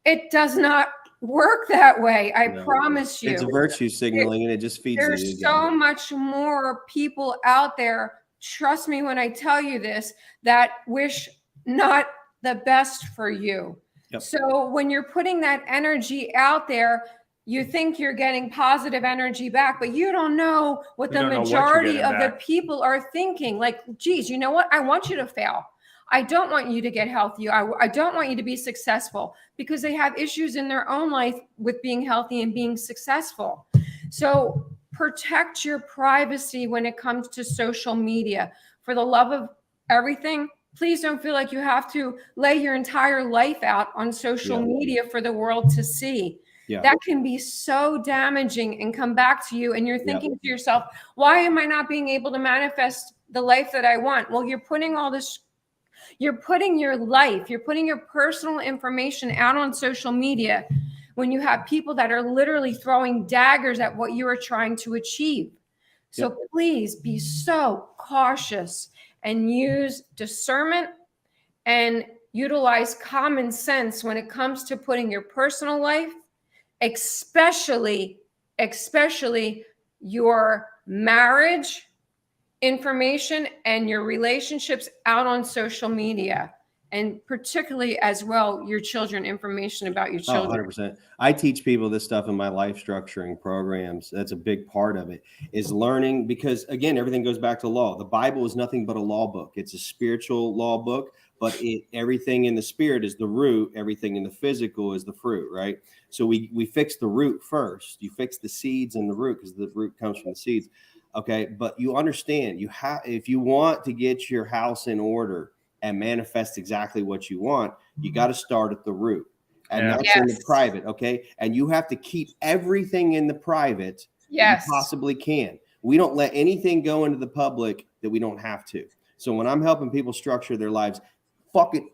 It does not work that way. I promise you. It's a virtue signaling and it just feeds you. There's so much more people out there, trust me when I tell you this, that wish not the best for you. Yep. So when you're putting that energy out there, you think you're getting positive energy back, but you don't know what the majority of the people are thinking. Like, geez, you know what? I want you to fail. I don't want you to get healthy. I don't want you to be successful, because they have issues in their own life with being healthy and being successful. So protect your privacy when it comes to social media. For the love of everything, please don't feel like you have to lay your entire life out on social media for the world to see. Yeah. That can be so damaging and come back to you. And you're thinking to yourself, why am I not being able to manifest the life that I want? Well, you're putting all this, you're putting your life, you're putting your personal information out on social media when you have people that are literally throwing daggers at what you are trying to achieve. So please be so cautious and use discernment and utilize common sense when it comes to putting your personal life, especially your marriage information and your relationships out on social media, and particularly as well your children, information about your children. 100%. I teach people this stuff in my life structuring programs. That's a big part of it, is learning, because again, everything goes back to law. The Bible is nothing but a law book. It's a spiritual law book, but everything in the spirit is the root. Everything in the physical is the fruit, right? So we fix the root first. You fix the seeds and the root, because the root comes from the seeds. Okay. But you understand, if you want to get your house in order and manifest exactly what you want, you got to start at the root, and that's in the private. Okay. And you have to keep everything in the private that you possibly can. We don't let anything go into the public that we don't have to. So when I'm helping people structure their lives,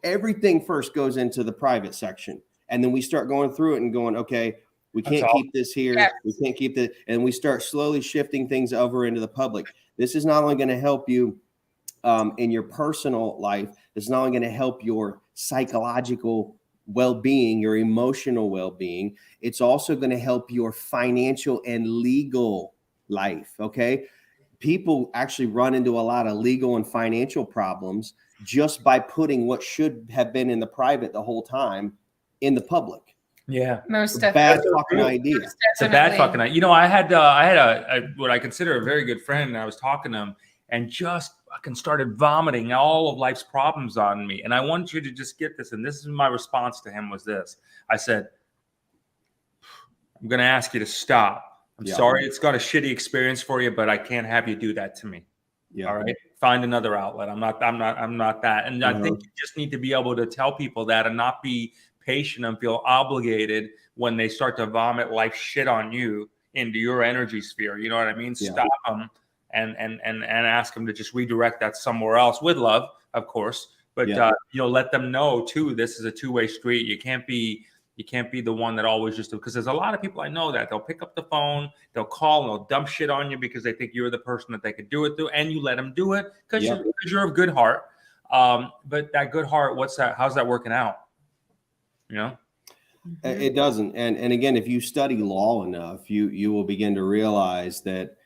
everything first goes into the private section. And then we start going through it and going, okay, we can't keep this here. Yes. We can't keep that. And we start slowly shifting things over into the public. This is not only going to help you in your personal life. It's not only going to help your psychological well-being, your emotional well-being. It's also going to help your financial and legal life. Okay. People actually run into a lot of legal and financial problems just by putting what should have been in the private the whole time in the public. Yeah, most bad fucking idea. It's a bad fucking idea. You know, I had a what I consider a very good friend, and I was talking to him, and just fucking started vomiting all of life's problems on me. And I want you to just get this. And this is my response to him was this. I said, I'm going to ask you to stop. I'm sorry it's got a shitty experience for you, but I can't have you do that to me. Yeah. All right. Find another outlet. I'm not that. And I think you just need to be able to tell people that and not be patient and feel obligated when they start to vomit life shit on you into your energy sphere. You know what I mean? Yeah. Stop them and ask them to just redirect that somewhere else with love, of course. But let them know too, this is a two-way street. You can't be the one that always just, because there's a lot of people I know that they'll pick up the phone, they'll call, and they'll dump shit on you because they think you're the person that they could do it to, and you let them do it because you're of good heart. But that good heart, how's that working out? You know, it doesn't. And again, if you study law enough, you will begin to realize that.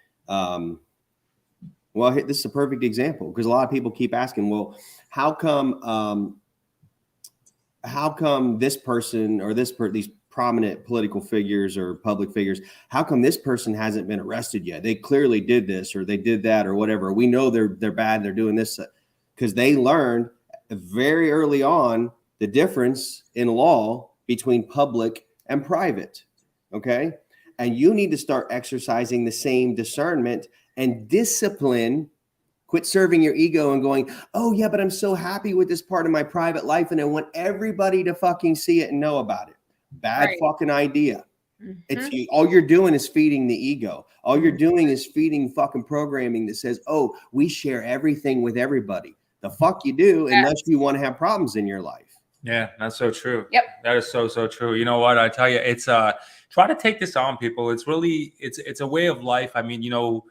Well, this is a perfect example, because a lot of people keep asking, well, how come this person or these prominent political figures or public figures, how come this person hasn't been arrested yet? They clearly did this or they did that or whatever. We know they're bad. They're doing this because they learned very early on the difference in law between public and private. Okay. And you need to start exercising the same discernment and discipline. Quit serving your ego and going, oh yeah, but I'm so happy with this part of my private life and I want everybody to fucking see it and know about it. Bad fucking idea. It's all you're doing is feeding the ego. All you're doing is feeding fucking programming that says, oh, we share everything with everybody. The fuck you do, unless you want to have problems in your life. Yeah, that's so true. Yep. That is so true. You know what? I tell you, it's try to take this on, people. It's really it's a way of life. I mean, you know,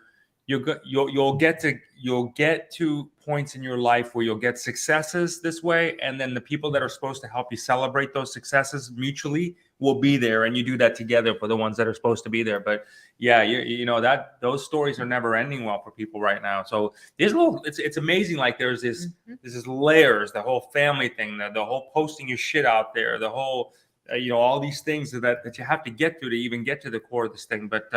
you'll get to points in your life where you'll get successes this way, and then the people that are supposed to help you celebrate those successes mutually will be there, and you do that together for the ones that are supposed to be there. But yeah, you know that those stories are never ending well for people right now. So there's it's amazing. Like there's this layers, the whole family thing, the whole posting your shit out there, the whole you know, all these things that you have to get through to even get to the core of this thing. But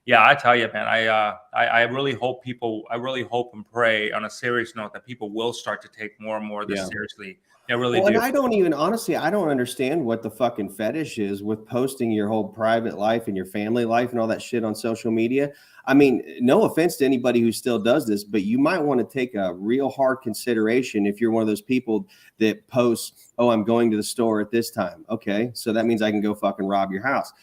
yeah, I tell you, man, I really hope and pray on a serious note that people will start to take more and more of this seriously. I really do. And I don't even, honestly, I don't understand what the fucking fetish is with posting your whole private life and your family life and all that shit on social media. I mean, no offense to anybody who still does this, but you might want to take a real hard consideration if you're one of those people that posts, oh, I'm going to the store at this time. Okay, so that means I can go fucking rob your house.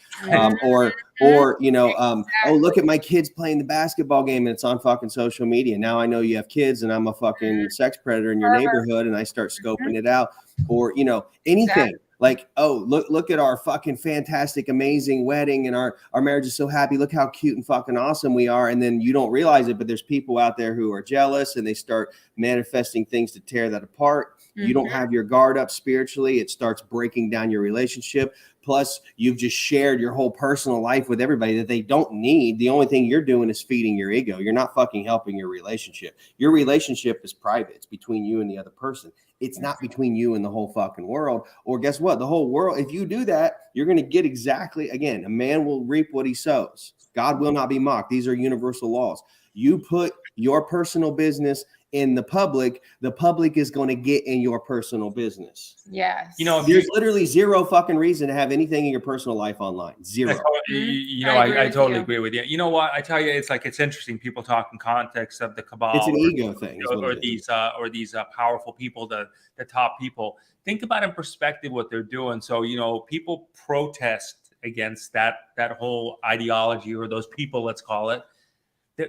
Or you know, oh, look at my kids playing the basketball game and it's on fucking social media. Now I know you have kids and I'm a fucking sex predator in your neighborhood and I start scoping it out. Or, you know, anything. Like, oh, look at our fucking fantastic, amazing wedding and our marriage is so happy. Look how cute and fucking awesome we are. And then you don't realize it, but there's people out there who are jealous and they start manifesting things to tear that apart. You don't have your guard up spiritually. It starts breaking down your relationship. Plus, you've just shared your whole personal life with everybody that they don't need. The only thing you're doing is feeding your ego. You're not fucking helping your relationship. Your relationship is private. It's between you and the other person. It's not between you and the whole fucking world. Or guess what? The whole world, if you do that, you're going to get exactly, again, a man will reap what he sows. God will not be mocked. These are universal laws. You put your personal business in the public is going to get in your personal business. Yes. You know, there's literally zero fucking reason to have anything in your personal life online. Zero. You know, I totally agree with you. You know what? I tell you, it's like, it's interesting. People talk in context of the cabal. It's an ego thing. Or these powerful people, the top people. Think about in perspective what they're doing. So, you know, people protest against that whole ideology or those people, let's call it.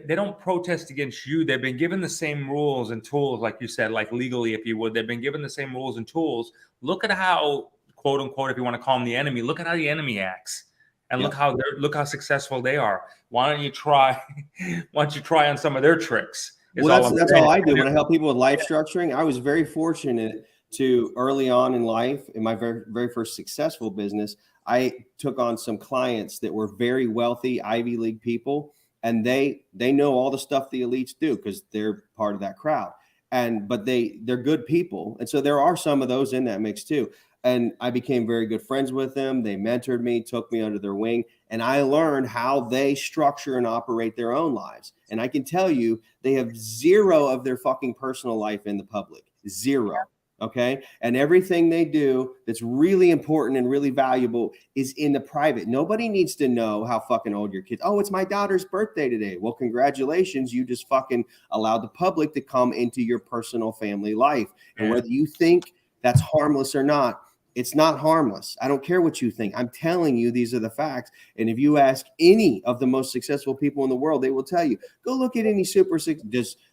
They don't protest against you. They've been given the same rules and tools, like you said, like legally, if you would. They've been given the same rules and tools. Look at how, quote unquote, if you want to call them the enemy, look at how the enemy acts, and look how successful they are. Why don't you try on some of their tricks? Well, that's all I do when I help people with life structuring. I was very fortunate to early on in life, in my very, very first successful business, I took on some clients that were very wealthy Ivy League people. And they know all the stuff the elites do because they're part of that crowd. But they're good people. And so there are some of those in that mix too. And I became very good friends with them. They mentored me, took me under their wing, and I learned how they structure and operate their own lives. And I can tell you, they have zero of their fucking personal life in the public. Zero. Okay. And everything they do that's really important and really valuable is in the private. Nobody needs to know how fucking old your kids. Oh, it's my daughter's birthday today. Well, congratulations. You just fucking allowed the public to come into your personal family life. And whether you think that's harmless or not, it's not harmless. I don't care what you think. I'm telling you, these are the facts. And if you ask any of the most successful people in the world, they will tell you, go look at any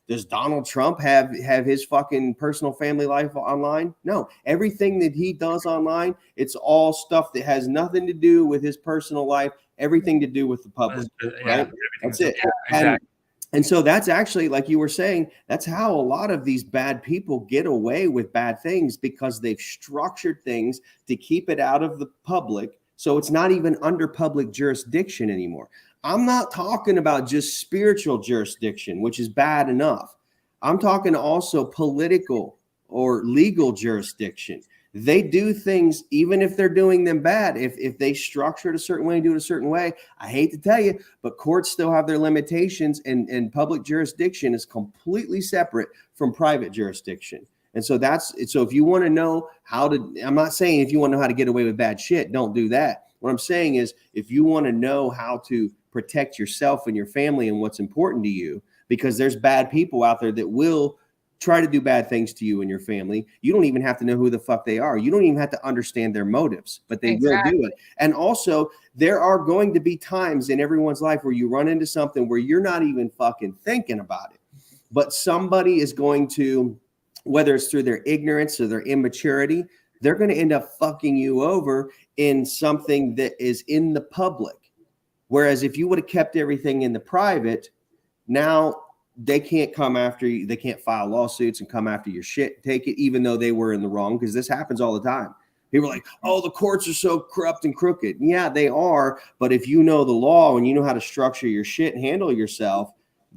does Donald Trump have his fucking personal family life online? No, everything that he does online, it's all stuff that has nothing to do with his personal life, everything to do with the public. Right? That's it. Yeah, exactly. And so that's actually, like you were saying, that's how a lot of these bad people get away with bad things, because they've structured things to keep it out of the public. So it's not even under public jurisdiction anymore. I'm not talking about just spiritual jurisdiction, which is bad enough. I'm talking also political or legal jurisdiction. They do things, even if they're doing them bad, if they structure it a certain way and do it a certain way, I hate to tell you, but courts still have their limitations, and public jurisdiction is completely separate from private jurisdiction. And so so if you want to know I'm not saying if you want to know how to get away with bad shit, don't do that. What I'm saying is, if you want to know how to protect yourself and your family and what's important to you, because there's bad people out there that will try to do bad things to you and your family. You don't even have to know who the fuck they are. You don't even have to understand their motives, but they will do it. And also, there are going to be times in everyone's life where you run into something where you're not even fucking thinking about it, but somebody is going to, whether it's through their ignorance or their immaturity, they're going to end up fucking you over in something that is in the public. Whereas if you would have kept everything in the private, now they can't come after you. They can't file lawsuits and come after your shit, take it, even though they were in the wrong, because this happens all the time. People are like, oh, the courts are so corrupt and crooked. Yeah, they are. But if you know the law and you know how to structure your shit and handle yourself,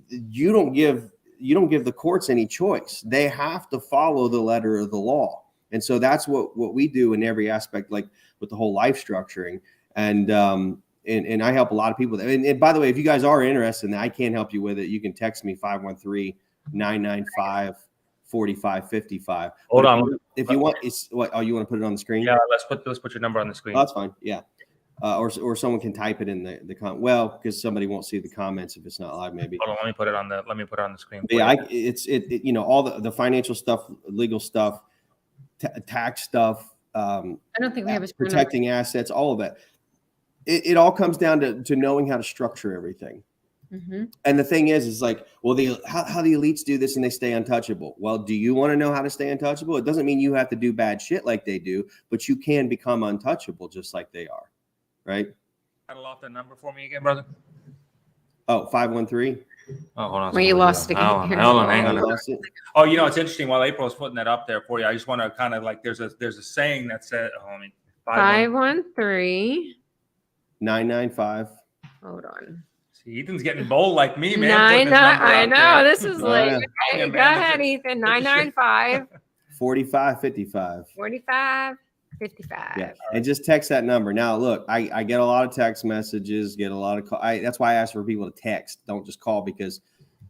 you don't give the courts any choice. They have to follow the letter of the law. And so that's what we do in every aspect, like with the whole life structuring. And I help a lot of people. And by the way, if you guys are interested in that, I can help you with it. You can text me 513-995-4555. Hold on. If you want, it's what? Oh, you want to put it on the screen? Yeah, let's put your number on the screen. Oh, that's fine. Yeah. Or someone can type it in the well, because somebody won't see the comments if it's not live, maybe. Hold on, let me put it on the screen. But yeah, it's you know, all the financial stuff, legal stuff, tax stuff, I don't think we have a protecting assets, all of that. It all comes down to knowing how to structure everything. Mm-hmm. And the thing is like, well, how the elites do this and they stay untouchable. Well, do you want to know how to stay untouchable? It doesn't mean you have to do bad shit like they do, but you can become untouchable just like they are. Right? Rattle off that number for me again, brother. Oh, 513. Oh, hold on. Well, you lost it again. Hold on, hang on. Oh, you know, it's interesting. While April is putting that up there for you, I just want to kind of like, there's a saying that said, 513 995. Hold on. See, Ethan's getting bold like me, man. I know. This is like, yeah. okay, go ahead, Ethan. 995 4555. 4555. Yeah, and just text that number. Now, look, I get a lot of text messages, get a lot of call. That's why I ask for people to text. Don't just call, because,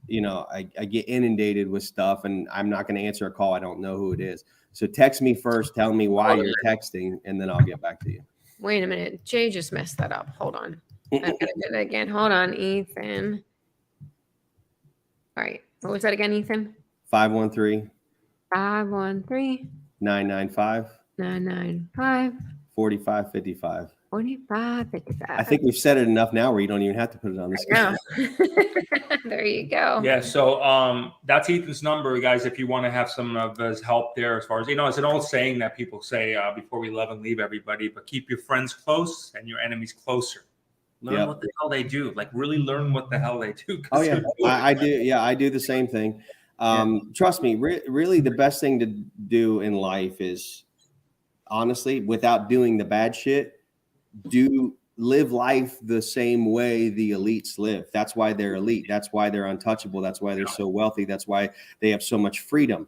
you know, I get inundated with stuff, and I'm not going to answer a call. I don't know who it is. So text me first. Tell me why you're texting, and then I'll get back to you. Wait a minute. Jay just messed that up. Hold on. I gotta do that again. Hold on, Ethan. All right. What was that again, Ethan? 513 513 995 995 4555. 4555. I think we've said it enough now where you don't even have to put it on the screen. There you go. Yeah, so that's Ethan's number, guys, if you want to have some of his help there. As far as, you know, it's an old saying that people say before we love and leave everybody, but keep your friends close and your enemies closer. Learn what the hell they do. Like, really learn what the hell they do. Oh, yeah. I do. Yeah, I do the same thing. Trust me, really the best thing to do in life is, honestly, without doing the bad shit, live life the same way the elites live. That's why they're elite. That's why they're untouchable. That's why they're so wealthy. That's why they have so much freedom.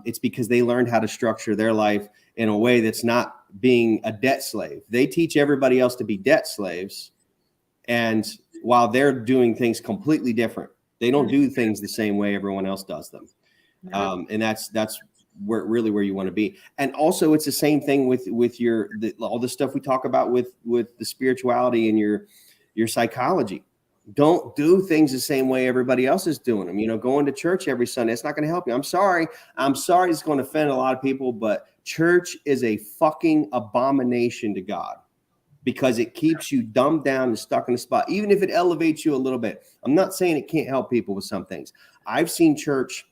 It's because they learned how to structure their life in a way that's not being a debt slave. They teach everybody else to be debt slaves. And while they're doing things completely different, they don't do things the same way everyone else does them. And that's where you want to be. And also it's the same thing with all the stuff we talk about with the spirituality and your psychology. Don't do things the same way everybody else is doing them. You know, going to church every Sunday, it's not going to help you. I'm sorry. It's going to offend a lot of people, but church is a fucking abomination to God, because it keeps you dumbed down and stuck in a spot, even if it elevates you a little bit. I'm not saying it can't help people with some things. I've seen church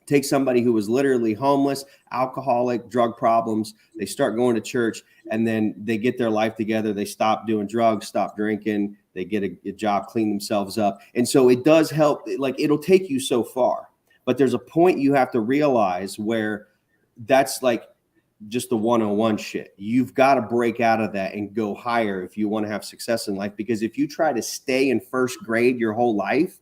take somebody who was literally homeless, alcoholic, drug problems. They start going to church, and then they get their life together. They stop doing drugs, stop drinking. They get a job, clean themselves up. And so it does help. Like, it'll take you so far, but there's a point you have to realize where that's like just the 101 shit. You've got to break out of that and go higher if you want to have success in life. Because if you try to stay in first grade your whole life,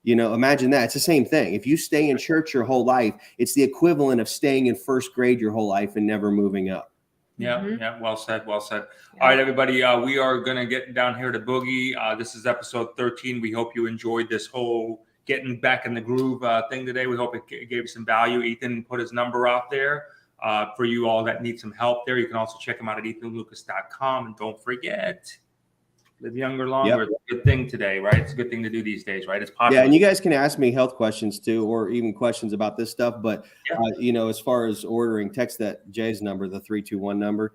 you know, imagine that. It's the same thing. If you stay in church your whole life, it's the equivalent of staying in first grade your whole life and never moving up. Yeah, yeah. Well said. Well said. All right, everybody. We are going to get down here to Boogie. This is episode 13. We hope you enjoyed this whole getting back in the groove thing today. We hope it gave you some value. Ethan put his number out there for you all that need some help there. You can also check him out at ethanlucas.com. And don't forget, live younger, longer. It's a good thing today, right? It's a good thing to do these days, right? It's popular. Yeah, and you guys can ask me health questions too, or even questions about this stuff. But, you know, as far as ordering, text that Jay's number, the 321 number,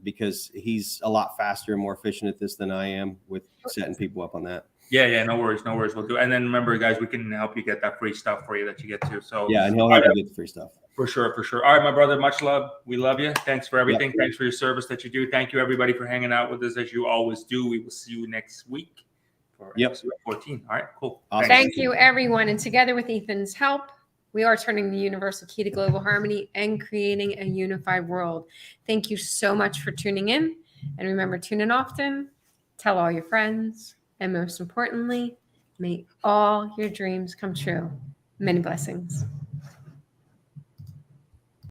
because he's a lot faster and more efficient at this than I am with setting people up on that. Yeah, no worries. We'll do. And then remember, guys, we can help you get that free stuff for you that you get to. So Yeah, and he'll help you get the free stuff. For sure. All right, my brother, much love. We love you. Thanks for everything. Thanks for your service that you do. Thank you, everybody, for hanging out with us as you always do. We will see you next week for episode 14. All right, cool. Awesome. Thank you, everyone. And together with Ethan's help, we are turning the universal key to global harmony and creating a unified world. Thank you so much for tuning in. And remember, tune in often, tell all your friends, and most importantly, may all your dreams come true. Many blessings.